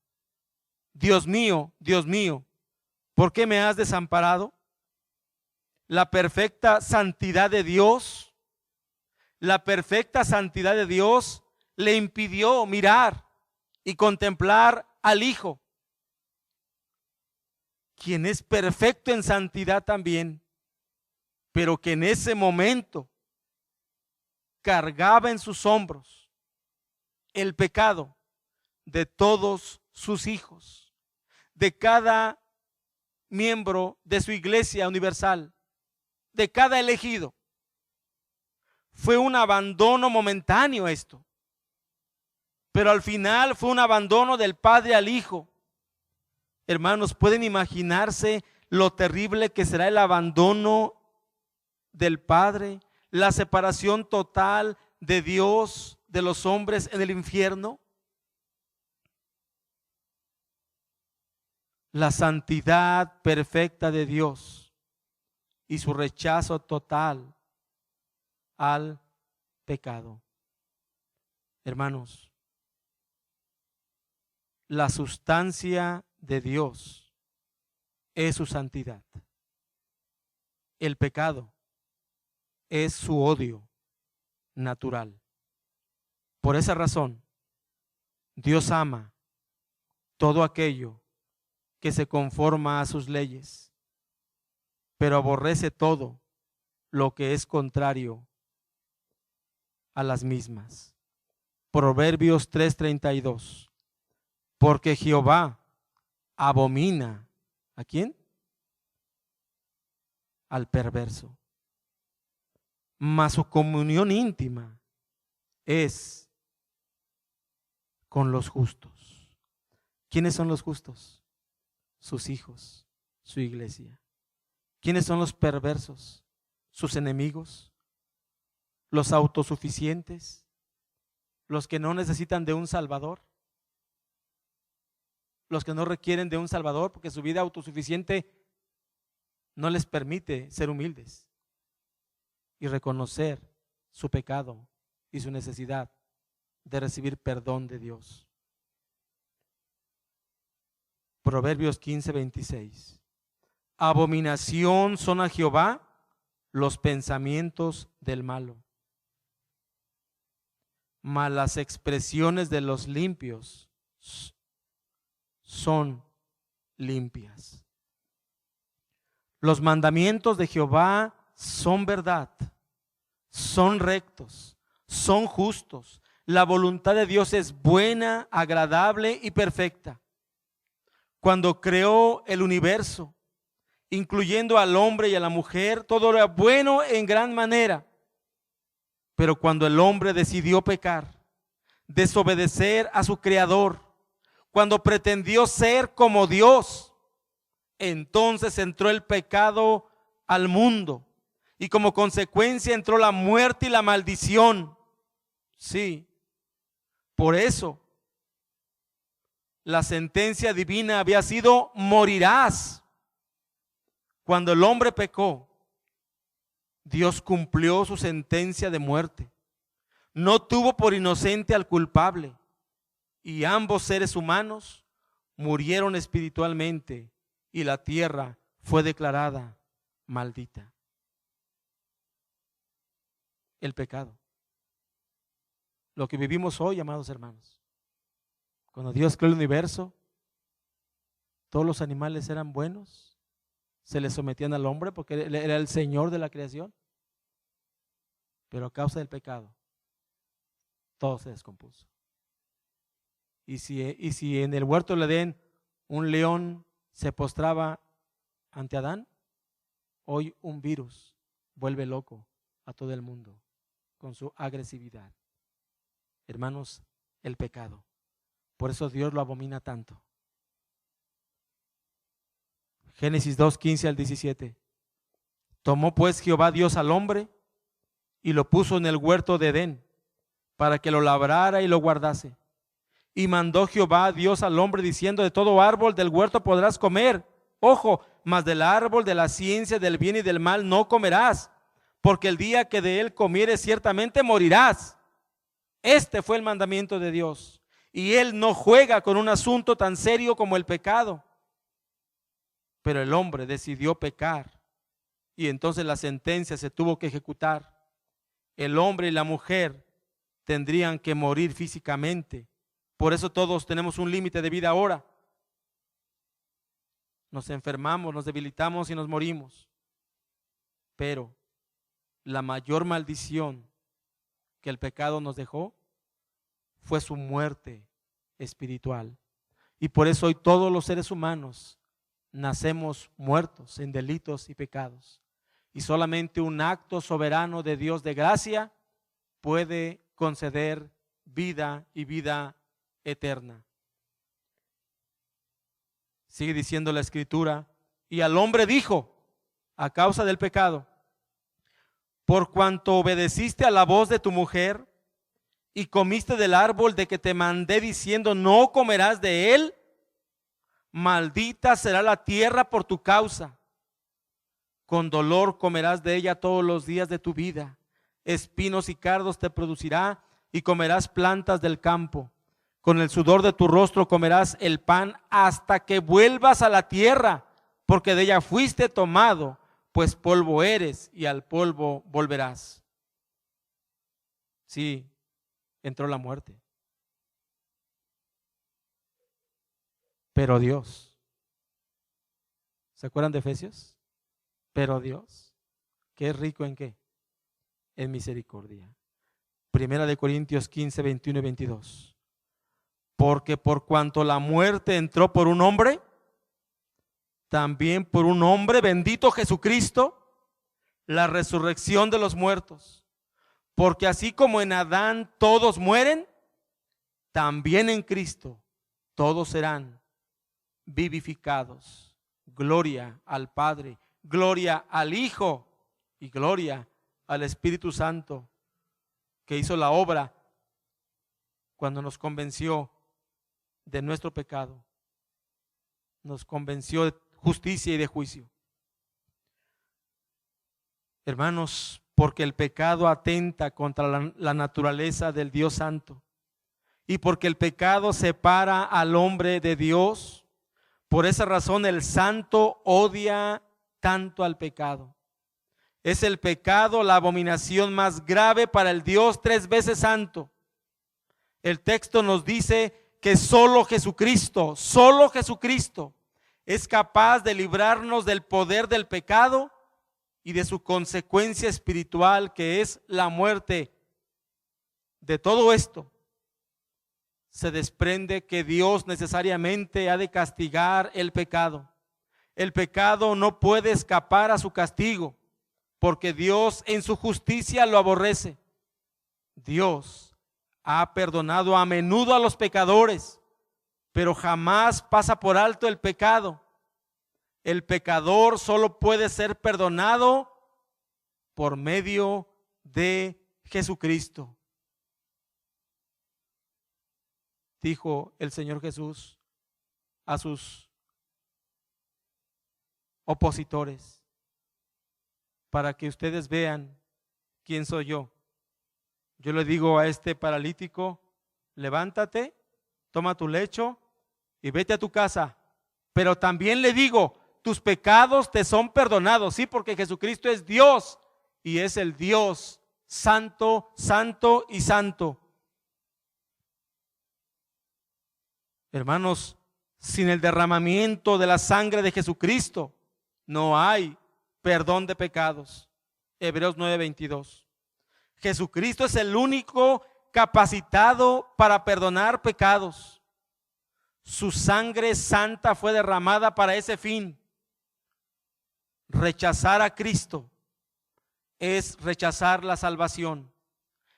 Dios mío, ¿por qué me has desamparado? La perfecta santidad de Dios, le impidió mirar y contemplar al Hijo, quien es perfecto en santidad también, pero que en ese momento cargaba en sus hombros el pecado de todos sus hijos, de cada miembro de su iglesia universal, de cada elegido. Fue un abandono momentáneo esto, pero al final fue un abandono del Padre al Hijo. Hermanos, ¿pueden imaginarse lo terrible que será el abandono del Padre? La separación total de Dios, de los hombres en el infierno. La santidad perfecta de Dios y su rechazo total al pecado. Hermanos, la sustancia de Dios es su santidad. El pecado es su odio natural. Por esa razón, Dios ama todo aquello que se conforma a sus leyes, pero aborrece todo lo que es contrario a las mismas. Proverbios 3:32. Porque Jehová abomina, ¿a quién? Al perverso. Mas su comunión íntima es con los justos. ¿Quiénes son los justos? Sus hijos, su iglesia. ¿Quiénes son los perversos? Sus enemigos, los autosuficientes, los que no necesitan de un Salvador, los que no requieren de un Salvador porque su vida autosuficiente no les permite ser humildes y reconocer su pecado y su necesidad de recibir perdón de Dios. Proverbios 15:26. Abominación son a Jehová los pensamientos del malo, mas las expresiones de los limpios son limpias. Los mandamientos de Jehová son verdad, son rectos, son justos. La voluntad de Dios es buena, agradable y perfecta. Cuando creó el universo, incluyendo al hombre y a la mujer, todo era bueno en gran manera. Pero cuando el hombre decidió pecar, desobedecer a su creador, cuando pretendió ser como Dios, entonces entró el pecado al mundo y como consecuencia entró la muerte y la maldición. Sí, por eso la sentencia divina había sido: morirás. Cuando el hombre pecó, Dios cumplió su sentencia de muerte. No tuvo por inocente al culpable y ambos seres humanos murieron espiritualmente y la tierra fue declarada maldita. El pecado. Lo que vivimos hoy, amados hermanos. Cuando Dios creó el universo, todos los animales eran buenos, se le sometían al hombre porque él era el Señor de la creación. Pero a causa del pecado, todo se descompuso. Y si en el huerto del Edén un león se postraba ante Adán, hoy un virus vuelve loco a todo el mundo con su agresividad. Hermanos, el pecado. Por eso Dios lo abomina tanto. Génesis 2:15 al 17. Tomó pues Jehová Dios al hombre y lo puso en el huerto de Edén para que lo labrara y lo guardase. Y mandó Jehová Dios al hombre diciendo: de todo árbol del huerto podrás comer, ojo, mas del árbol de la ciencia del bien y del mal no comerás, porque el día que de él comieres ciertamente morirás. Este fue el mandamiento de Dios. Y él no juega con un asunto tan serio como el pecado. Pero el hombre decidió pecar y entonces la sentencia se tuvo que ejecutar. El hombre y la mujer tendrían que morir físicamente. Por eso todos tenemos un límite de vida ahora. Nos enfermamos, nos debilitamos y nos morimos. Pero la mayor maldición que el pecado nos dejó fue su muerte espiritual. Y por eso hoy todos los seres humanos nacemos muertos en delitos y pecados. Y solamente un acto soberano de Dios de gracia puede conceder vida y vida eterna. Sigue diciendo la Escritura: y al hombre dijo, a causa del pecado: por cuanto obedeciste a la voz de tu mujer y comiste del árbol de que te mandé diciendo: no comerás de él, maldita será la tierra por tu causa. Con dolor comerás de ella todos los días de tu vida. Espinos y cardos te producirá y comerás plantas del campo. Con el sudor de tu rostro comerás el pan hasta que vuelvas a la tierra, porque de ella fuiste tomado, pues polvo eres y al polvo volverás. Sí, entró la muerte. Pero Dios, ¿se acuerdan de Efesios? Pero Dios, que es rico ¿en qué? En misericordia. Primera de Corintios 15, 21 y 22. Porque por cuanto la muerte entró por un hombre, también por un hombre, bendito Jesucristo, la resurrección de los muertos. Porque así como en Adán todos mueren, también en Cristo todos serán vivificados. Gloria al Padre, gloria al Hijo y gloria al Espíritu Santo, que hizo la obra cuando nos convenció de nuestro pecado, nos convenció de justicia y de juicio. Hermanos, porque el pecado atenta contra la naturaleza del Dios Santo y porque el pecado separa al hombre de Dios, por esa razón el Santo odia tanto al pecado. Es el pecado la abominación más grave para el Dios 3 veces santo. El texto nos dice que solo Jesucristo es capaz de librarnos del poder del pecado y de su consecuencia espiritual, que es la muerte. De todo esto se desprende que Dios necesariamente ha de castigar el pecado. El pecado no puede escapar a su castigo, porque Dios en su justicia lo aborrece. Dios ha perdonado a menudo a los pecadores, pero jamás pasa por alto el pecado. El pecador solo puede ser perdonado por medio de Jesucristo. Dijo el Señor Jesús a sus opositores: para que ustedes vean quién soy yo. Yo le digo a este paralítico: levántate, toma tu lecho y vete a tu casa. Pero también le digo: tus pecados te son perdonados. Sí, porque Jesucristo es Dios y es el Dios santo, santo y santo. Hermanos, sin el derramamiento de la sangre de Jesucristo no hay perdón de pecados. Hebreos 9:22. Jesucristo es el único capacitado para perdonar pecados. Su sangre santa fue derramada para ese fin. Rechazar a Cristo es rechazar la salvación.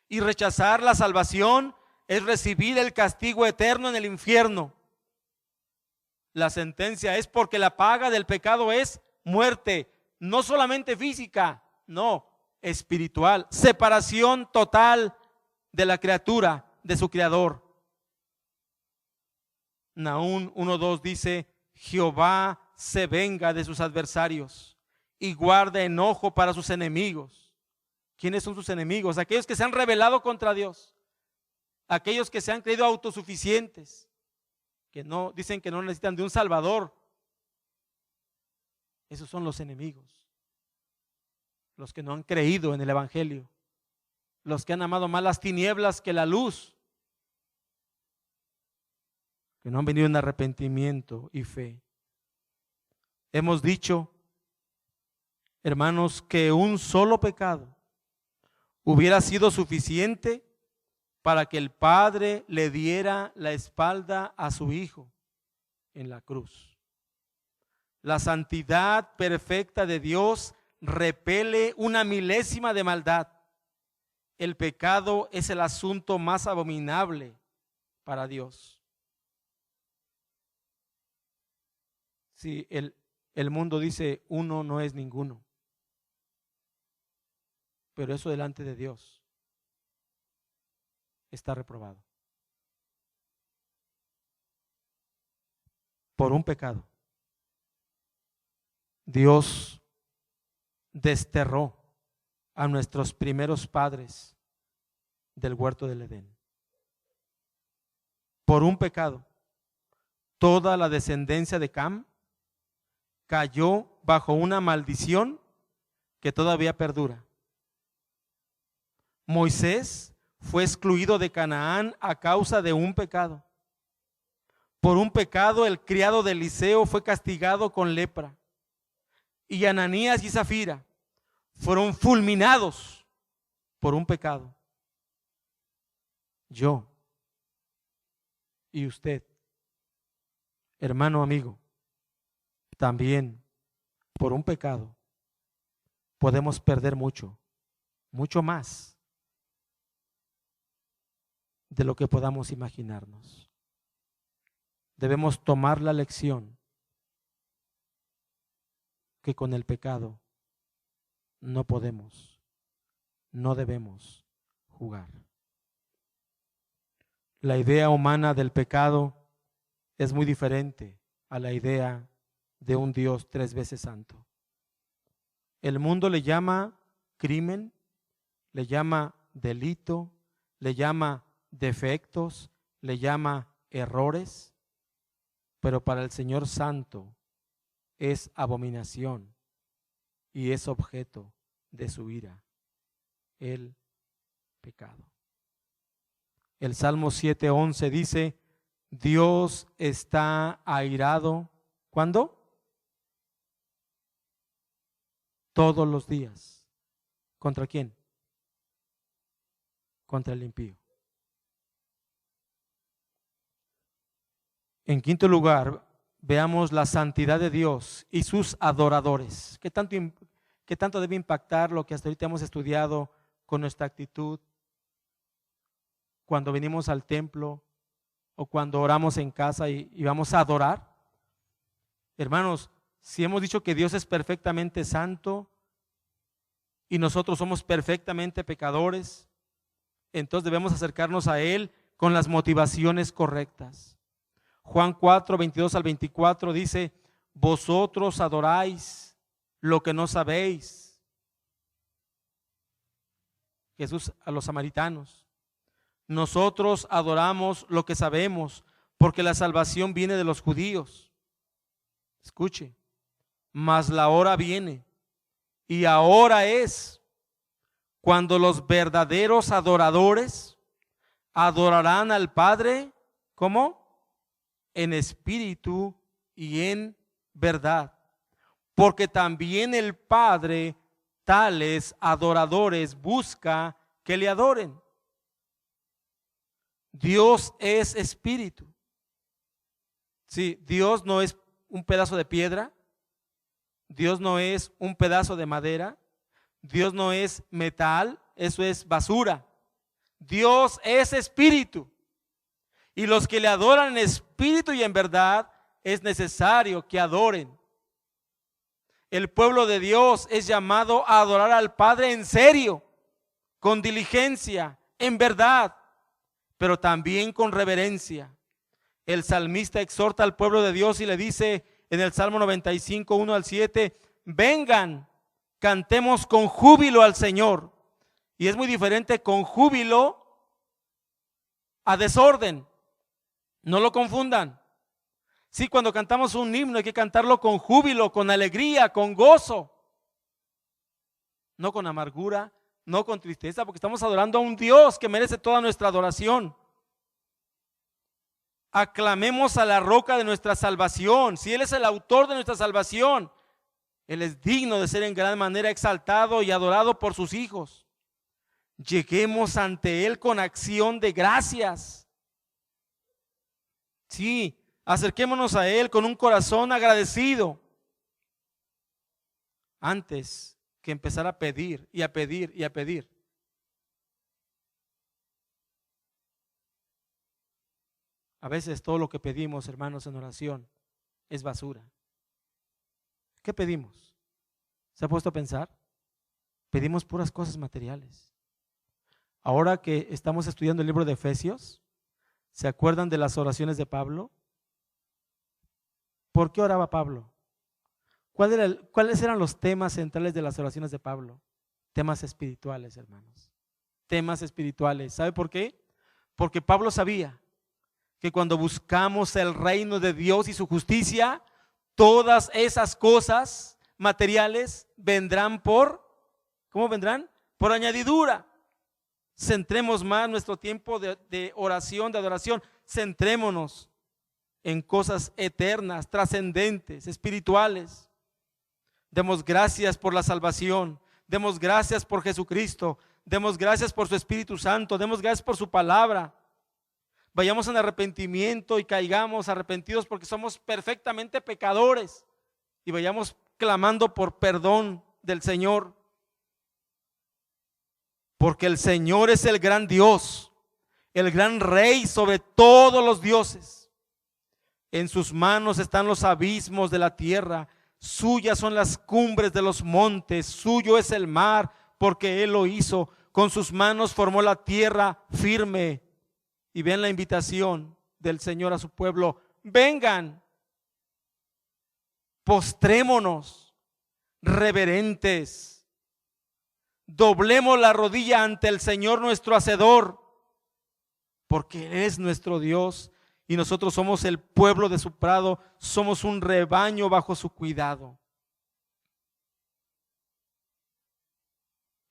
Y rechazar la salvación es recibir el castigo eterno en el infierno. La sentencia es porque la paga del pecado es muerte. no solamente física, no, espiritual, separación total de la criatura, de su creador. Nahum 1:2 dice: Jehová se venga de sus adversarios y guarda enojo para sus enemigos. ¿Quiénes son sus enemigos? Aquellos que se han rebelado contra Dios, aquellos que se han creído autosuficientes, que no dicen que no necesitan de un Salvador. Esos son los enemigos, los que no han creído en el Evangelio, los que han amado más las tinieblas que la luz, que no han venido en arrepentimiento y fe. Hemos dicho, hermanos, que un solo pecado hubiera sido suficiente para que el Padre le diera la espalda a su Hijo en la cruz. La santidad perfecta de Dios repele una milésima de maldad. El pecado es el asunto más abominable para Dios. Si el mundo dice uno no es ninguno, pero eso delante de Dios está reprobado. Por un pecado, Dios desterró a nuestros primeros padres del huerto del Edén. Por un pecado, toda la descendencia de Cam cayó bajo una maldición que todavía perdura. Moisés fue excluido de Canaán a causa de un pecado. Por un pecado, el criado de Eliseo fue castigado con lepra. Y Ananías y Zafira fueron fulminados por un pecado. Yo y usted, hermano amigo, también por un pecado podemos perder mucho, mucho más de lo que podamos imaginarnos. Debemos tomar la lección que con el pecado no podemos, no debemos jugar. La idea humana del pecado es muy diferente a la idea de un Dios 3 veces santo. El mundo le llama crimen, le llama delito, le llama defectos, le llama errores, pero para el Señor santo es abominación y es objeto de su ira, el pecado. El Salmo 7:11 dice: Dios está airado, ¿cuándo? Todos los días. ¿Contra quién? Contra el impío. En quinto lugar, veamos la santidad de Dios y sus adoradores. ¿Qué tanto debe impactar lo que hasta ahorita hemos estudiado con nuestra actitud cuando venimos al templo o cuando oramos en casa y vamos a adorar? Hermanos, si hemos dicho que Dios es perfectamente santo y nosotros somos perfectamente pecadores, entonces debemos acercarnos a Él con las motivaciones correctas. Juan 4:22-24 dice: vosotros adoráis lo que no sabéis. Jesús a los samaritanos: nosotros adoramos lo que sabemos, porque la salvación viene de los judíos. Escuche: mas la hora viene, y ahora es, cuando los verdaderos adoradores adorarán al Padre, ¿cómo? En espíritu y en verdad, porque también el Padre tales adoradores busca que le adoren. Dios es espíritu. Sí, Dios no es un pedazo de piedra, Dios no es un pedazo de madera, Dios no es metal, eso es basura. Dios es espíritu. Y los que le adoran en espíritu y en verdad, es necesario que adoren. El pueblo de Dios es llamado a adorar al Padre en serio, con diligencia, en verdad, pero también con reverencia. El salmista exhorta al pueblo de Dios y le dice en el Salmo 95, 1 al 7, vengan, cantemos con júbilo al Señor. Y es muy diferente con júbilo a desorden. No lo confundan. Sí, cuando cantamos un himno hay que cantarlo con júbilo, con alegría, con gozo. No con amargura, no con tristeza, porque estamos adorando a un Dios que merece toda nuestra adoración. Aclamemos a la roca de nuestra salvación. Si Él es el autor de nuestra salvación, Él es digno de ser en gran manera exaltado y adorado por sus hijos. Lleguemos ante Él con acción de gracias. Sí, acerquémonos a Él con un corazón agradecido antes que empezar a pedir y a pedir y a pedir. A veces todo lo que pedimos, hermanos, en oración es basura. ¿Qué pedimos? ¿Se ha puesto a pensar? Pedimos puras cosas materiales. Ahora que estamos estudiando el libro de Efesios, ¿se acuerdan de las oraciones de Pablo? ¿Por qué oraba Pablo? ¿Cuáles eran los temas centrales de las oraciones de Pablo? Temas espirituales, hermanos. Temas espirituales. ¿Sabe por qué? Porque Pablo sabía que cuando buscamos el reino de Dios y su justicia, todas esas cosas materiales vendrán ¿cómo vendrán? Por añadidura. Centremos más nuestro tiempo de oración, de adoración. Centrémonos en cosas eternas, trascendentes, espirituales. Demos gracias por la salvación. Demos gracias por Jesucristo. Demos gracias por su Espíritu Santo. Demos gracias por su palabra. Vayamos en arrepentimiento y caigamos arrepentidos porque somos perfectamente pecadores. Y vayamos clamando por perdón del Señor. Porque el Señor es el gran Dios, el gran Rey sobre todos los dioses. En sus manos están los abismos de la tierra, suyas son las cumbres de los montes, suyo es el mar, porque Él lo hizo. Con sus manos formó la tierra firme. Y vean la invitación del Señor a su pueblo: vengan, postrémonos reverentes. Doblemos la rodilla ante el Señor nuestro Hacedor, porque Él es nuestro Dios y nosotros somos el pueblo de su prado, somos un rebaño bajo su cuidado.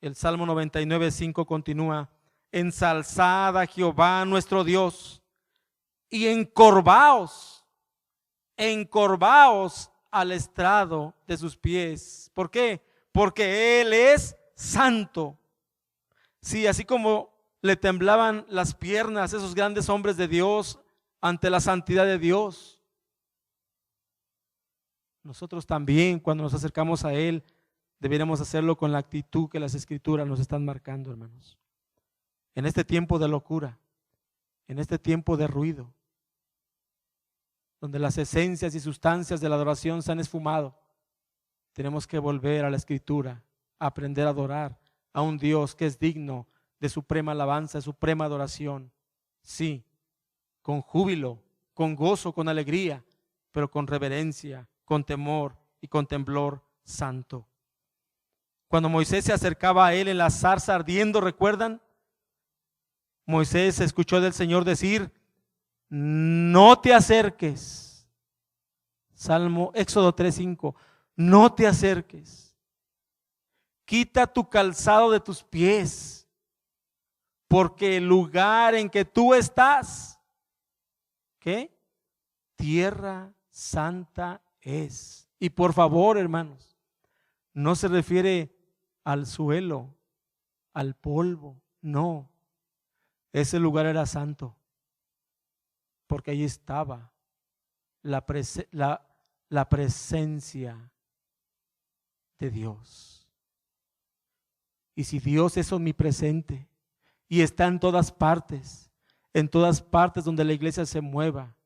El Salmo 99:5 continúa: ensalzad a Jehová nuestro Dios y encorvaos al estrado de sus pies. ¿Por qué? Porque Él es santo. Sí, así como le temblaban las piernas a esos grandes hombres de Dios ante la santidad de Dios, nosotros también, cuando nos acercamos a Él, deberíamos hacerlo con la actitud que las Escrituras nos están marcando, hermanos. En este tiempo de locura, en este tiempo de ruido, donde las esencias y sustancias de la adoración se han esfumado, tenemos que volver a la Escritura, aprender a adorar a un Dios que es digno de suprema alabanza, de suprema adoración. Sí, con júbilo, con gozo, con alegría, pero con reverencia, con temor y con temblor santo. Cuando Moisés se acercaba a Él en la zarza ardiendo, ¿recuerdan? Moisés escuchó del Señor decir: no te acerques. Éxodo 3:5, no te acerques. Quita tu calzado de tus pies, porque el lugar en que tú estás, ¿qué? Tierra santa es. Y por favor, hermanos, no se refiere al suelo, al polvo, no. Ese lugar era santo, porque allí estaba la presencia de Dios. Y si Dios es omnipresente y está en todas partes donde la iglesia se mueva,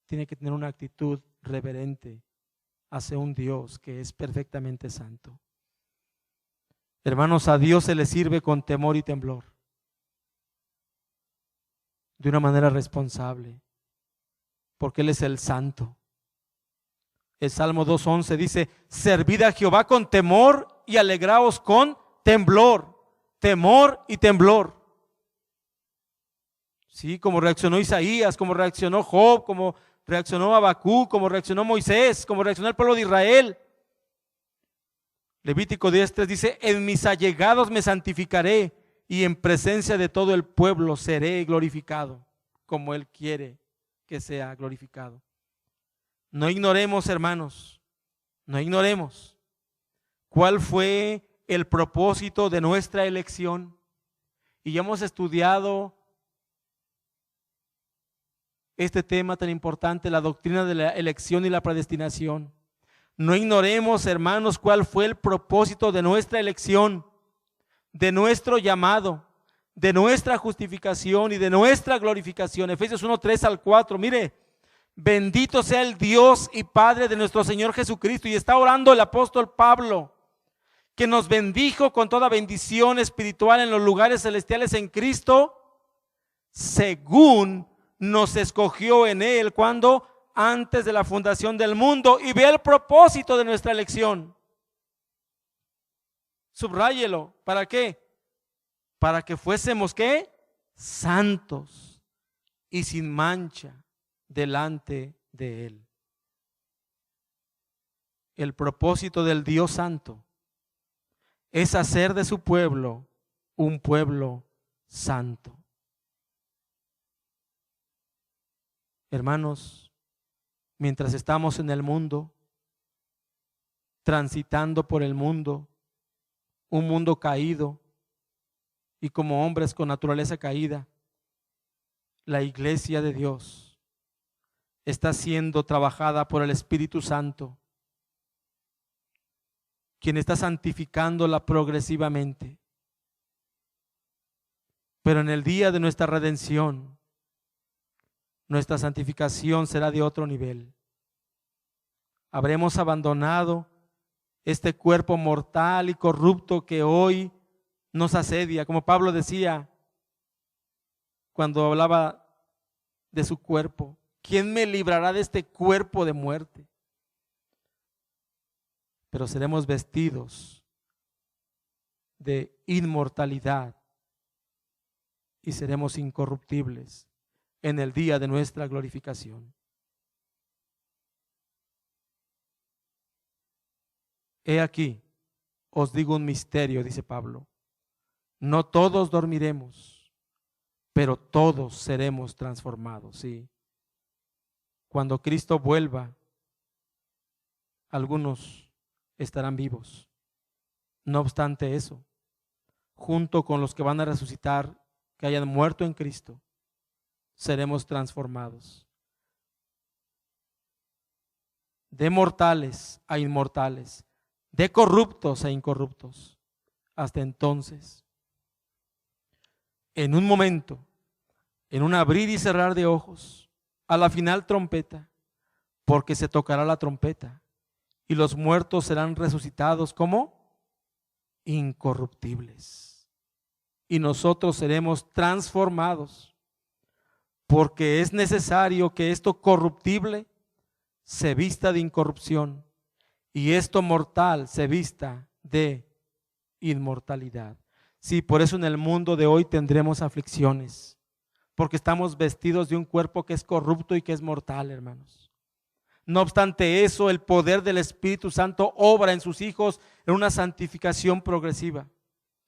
tiene que tener una actitud reverente hacia un Dios que es perfectamente santo. Hermanos, a Dios se le sirve con temor y temblor, de una manera responsable, porque Él es el santo. El Salmo 2:11 dice: servid a Jehová con temor y alegraos con temblor. Temor y temblor. Sí, como reaccionó Isaías, como reaccionó Job, como reaccionó Habacuc, como reaccionó Moisés, como reaccionó el pueblo de Israel. Levítico 10:3 dice: en mis allegados me santificaré y en presencia de todo el pueblo seré glorificado, como Él quiere que sea glorificado. No ignoremos, hermanos, no ignoremos cuál fue el propósito de nuestra elección. Y ya hemos estudiado este tema tan importante, la doctrina de la elección y la predestinación. No ignoremos, hermanos, cuál fue el propósito de nuestra elección, de nuestro llamado, de nuestra justificación y de nuestra glorificación. Efesios 1:3-4, mire: bendito sea el Dios y Padre de nuestro Señor Jesucristo. Y está orando el apóstol Pablo, que nos bendijo con toda bendición espiritual en los lugares celestiales en Cristo, según nos escogió en Él, cuando antes de la fundación del mundo. Y ve el propósito de nuestra elección. Subráyelo. ¿Para qué? Para que fuésemos, ¿qué? Santos y sin mancha delante de Él. El propósito del Dios Santo es hacer de su pueblo un pueblo santo. Hermanos, mientras estamos en el mundo, transitando por el mundo, un mundo caído, y como hombres con naturaleza caída, la iglesia de Dios está siendo trabajada por el Espíritu Santo, quien está santificándola progresivamente. Pero en el día de nuestra redención, nuestra santificación será de otro nivel. Habremos abandonado este cuerpo mortal y corrupto que hoy nos asedia, como Pablo decía cuando hablaba de su cuerpo: ¿quién me librará de este cuerpo de muerte? Pero seremos vestidos de inmortalidad y seremos incorruptibles en el día de nuestra glorificación. He aquí, os digo un misterio, dice Pablo: no todos dormiremos, pero todos seremos transformados. Sí. Cuando Cristo vuelva, algunos estarán vivos. No obstante eso, junto con los que van a resucitar, que hayan muerto en Cristo, seremos transformados de mortales a inmortales, de corruptos a incorruptos. Hasta entonces, en un momento, en un abrir y cerrar de ojos, a la final trompeta, porque se tocará la trompeta y los muertos serán resucitados como incorruptibles, y nosotros seremos transformados, porque es necesario que esto corruptible se vista de incorrupción y esto mortal se vista de inmortalidad. Sí, por eso en el mundo de hoy tendremos aflicciones, porque estamos vestidos de un cuerpo que es corrupto y que es mortal, hermanos. No obstante eso, el poder del Espíritu Santo obra en sus hijos en una santificación progresiva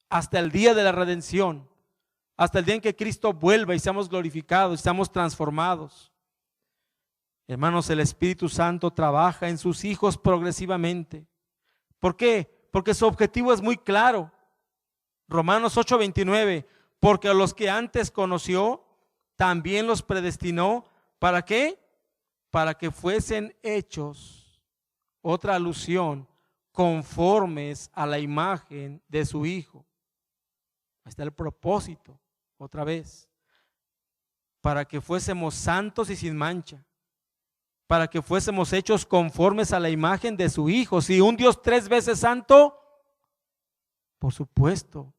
hasta el día de la redención, hasta el día en que Cristo vuelva y seamos glorificados, y seamos transformados. Hermanos, el Espíritu Santo trabaja en sus hijos progresivamente. ¿Por qué? Porque su objetivo es muy claro. Romanos 8:29, porque a los que antes conoció, también los predestinó. ¿Para qué? Para que fuesen hechos, otra alusión, conformes a la imagen de su Hijo. Ahí está el propósito, otra vez, para que fuésemos santos y sin mancha, para que fuésemos hechos conformes a la imagen de su Hijo. Si un Dios 3 veces santo, por supuesto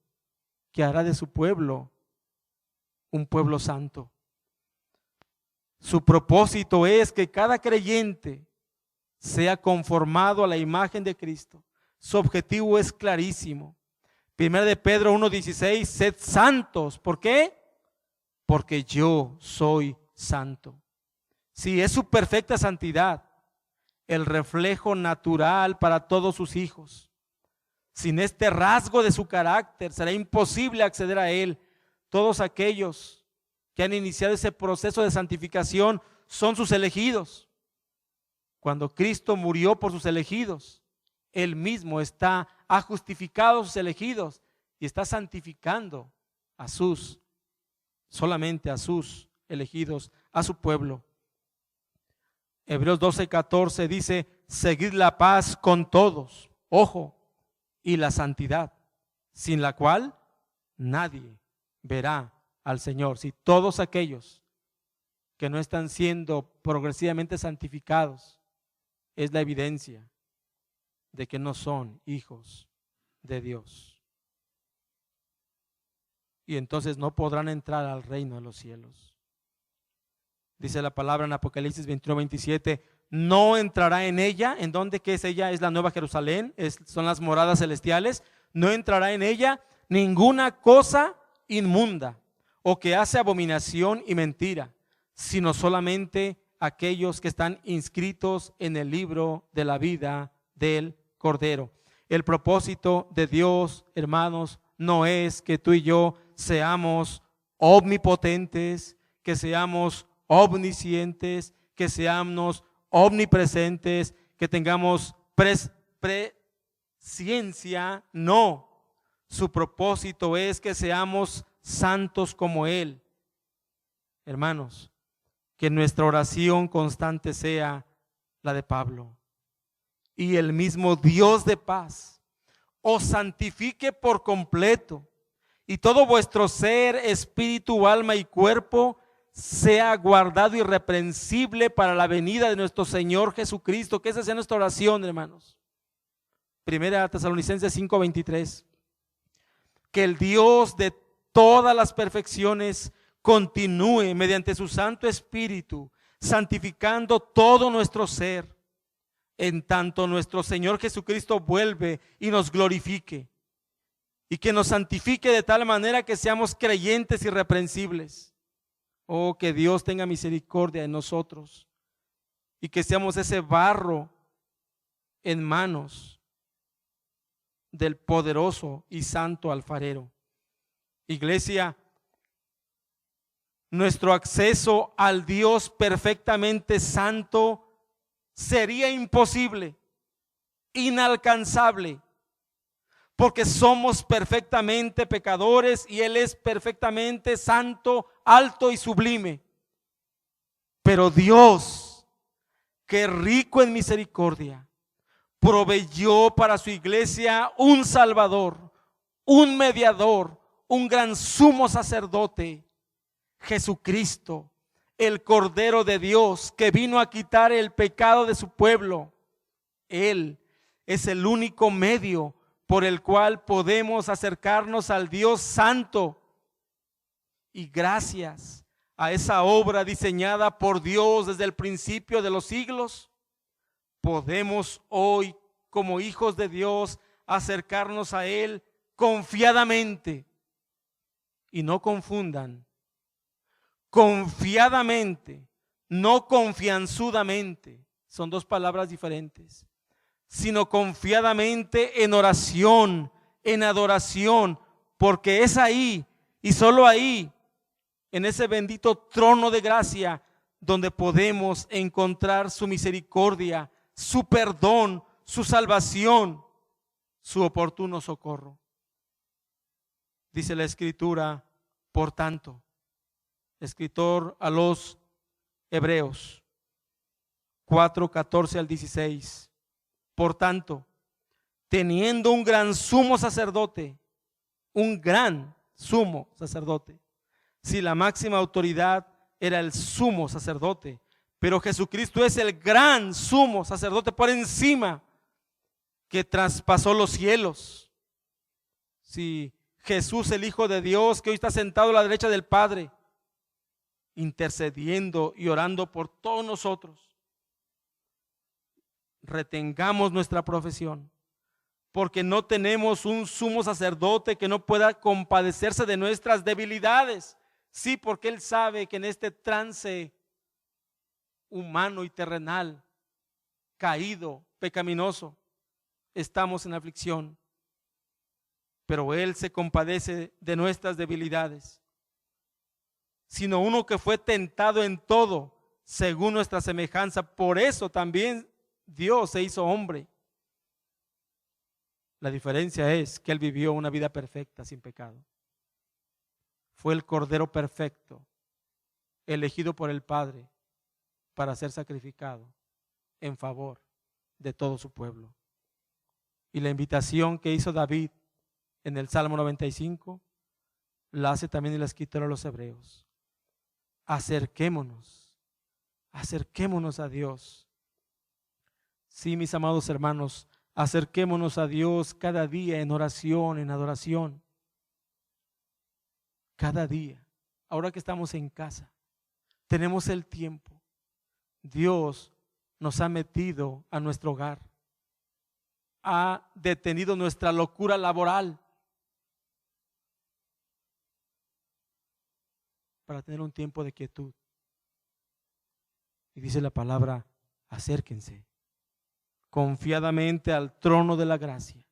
que hará de su pueblo un pueblo santo. Su propósito es que cada creyente sea conformado a la imagen de Cristo. Su objetivo es clarísimo. 1 de Pedro 1:16, sed santos. ¿Por qué? Porque yo soy santo. Sí, es su perfecta santidad, el reflejo natural para todos sus hijos. Sin este rasgo de su carácter, será imposible acceder a Él. Todos aquellos que han iniciado ese proceso de santificación son sus elegidos. Cuando Cristo murió por sus elegidos, Él mismo ha justificado a sus elegidos y está santificando solamente a sus elegidos, a su pueblo. Hebreos 12:14 dice, seguid la paz con todos, ojo, y la santidad, sin la cual nadie verá al Señor. Si todos aquellos que no están siendo progresivamente santificados, es la evidencia de que no son hijos de Dios. Y entonces no podrán entrar al reino de los cielos. Dice la palabra en Apocalipsis 21:27, no entrará en ella. ¿En dónde? ¿Qué es ella? Es la Nueva Jerusalén, son las moradas celestiales. No entrará en ella ninguna cosa inmunda o que hace abominación y mentira, sino solamente aquellos que están inscritos en el libro de la vida del Cordero. El propósito de Dios, hermanos, no es que tú y yo seamos omnipotentes, que seamos omniscientes, que seamos omnipresentes, que tengamos presciencia. No, su propósito es que seamos santos como Él. Hermanos, que nuestra oración constante sea la de Pablo. Y el mismo Dios de paz os santifique por completo, y todo vuestro ser, espíritu, alma y cuerpo sea guardado irreprensible para la venida de nuestro Señor Jesucristo. Que esa sea nuestra oración, hermanos. Primera Tesalonicenses 5:23. Que el Dios de todas las perfecciones continúe mediante su Santo Espíritu santificando todo nuestro ser, en tanto nuestro Señor Jesucristo vuelve y nos glorifique, y que nos santifique de tal manera que seamos creyentes irreprensibles. Oh, que Dios tenga misericordia de nosotros y que seamos ese barro en manos del poderoso y santo alfarero. Iglesia, nuestro acceso al Dios perfectamente santo sería imposible, inalcanzable, porque somos perfectamente pecadores y Él es perfectamente santo, alto y sublime. Pero Dios, que rico en misericordia, proveyó para su iglesia un Salvador, un mediador, un gran sumo sacerdote, Jesucristo, el Cordero de Dios, que vino a quitar el pecado de su pueblo. Él es el único medio por el cual podemos acercarnos al Dios santo. Y gracias a esa obra diseñada por Dios desde el principio de los siglos, podemos hoy, como hijos de Dios, acercarnos a Él confiadamente. Y no confundan, confiadamente, no confianzudamente, son dos palabras diferentes, sino confiadamente en oración, en adoración, porque es ahí y solo ahí, en ese bendito trono de gracia, donde podemos encontrar su misericordia, su perdón, su salvación, su oportuno socorro. Dice la Escritura, por tanto, escritor a los Hebreos 4:14 al 16. Por tanto, teniendo un gran sumo sacerdote, un gran sumo sacerdote, si la máxima autoridad era el sumo sacerdote, Pero Jesucristo es el gran sumo sacerdote por encima, que traspasó los cielos. Si Jesús, el Hijo de Dios, que hoy está sentado a la derecha del Padre, intercediendo y orando por todos nosotros, retengamos nuestra profesión, porque no tenemos un sumo sacerdote que no pueda compadecerse de nuestras debilidades. Sí, porque Él sabe que en este trance humano y terrenal, caído, pecaminoso, estamos en aflicción, pero Él se compadece de nuestras debilidades. Sino uno que fue tentado en todo, según nuestra semejanza. Por eso también Dios se hizo hombre. La diferencia es que Él vivió una vida perfecta, sin pecado. Fue el Cordero perfecto, elegido por el Padre para ser sacrificado en favor de todo su pueblo. Y la invitación que hizo David en el Salmo 95 la hace también el escritor a los hebreos. Acerquémonos a Dios. Sí, mis amados hermanos, acerquémonos a Dios cada día en oración, en adoración. Cada día. Ahora que estamos en casa, tenemos el tiempo. Dios nos ha metido a nuestro hogar, ha detenido nuestra locura laboral para tener un tiempo de quietud. Y dice la palabra: acérquense confiadamente al trono de la gracia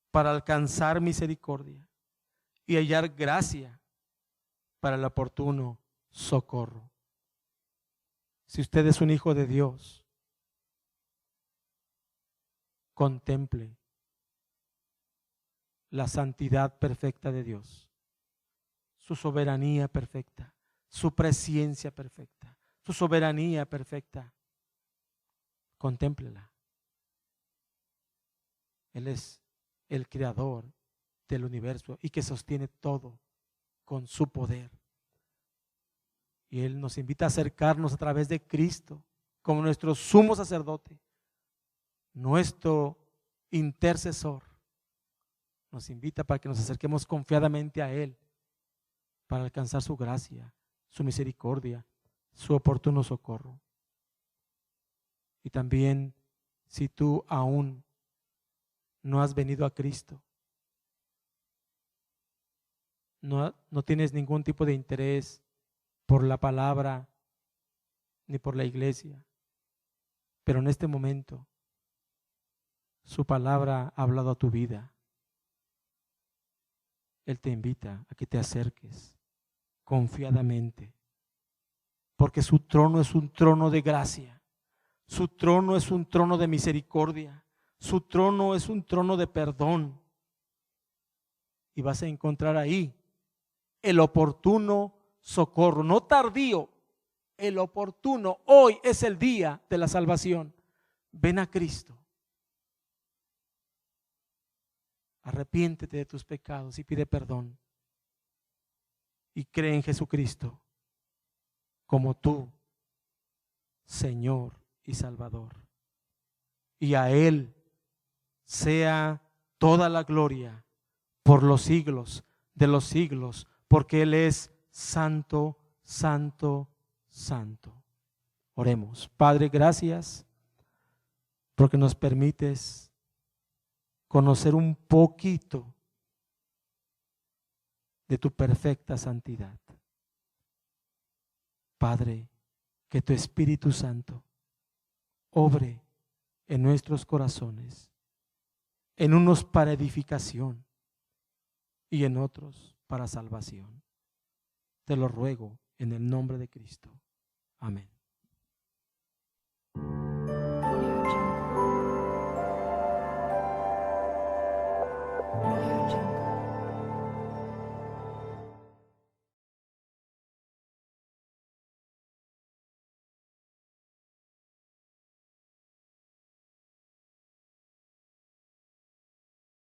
para alcanzar misericordia y hallar gracia para el oportuno socorro. Si usted es un hijo de Dios, contemple la santidad perfecta de Dios, su soberanía perfecta, su presencia perfecta, su soberanía perfecta. Contémplela. Él es el creador del universo y que sostiene todo con su poder. Y Él nos invita a acercarnos a través de Cristo como nuestro sumo sacerdote, nuestro intercesor. Nos invita para que nos acerquemos confiadamente a Él para alcanzar su gracia, su misericordia, su oportuno socorro. Y también, si tú aún no has venido a Cristo, no tienes ningún tipo de interés por la palabra ni por la iglesia, pero en este momento su palabra ha hablado a tu vida. Él te invita a que te acerques confiadamente, porque su trono es un trono de gracia, su trono es un trono de misericordia, su trono es un trono de perdón, y vas a encontrar ahí el oportuno socorro, no tardío, el oportuno. Hoy es el día de la salvación. Ven a Cristo, arrepiéntete de tus pecados y pide perdón, y cree en Jesucristo como tu Señor y Salvador, y a Él sea toda la gloria por los siglos de los siglos, porque Él es santo, santo, santo. Oremos. Padre, gracias porque nos permites conocer un poquito de tu perfecta santidad. Padre, que tu Espíritu Santo obre en nuestros corazones, en unos para edificación y en otros para salvación. Te lo ruego en el nombre de Cristo. Amén.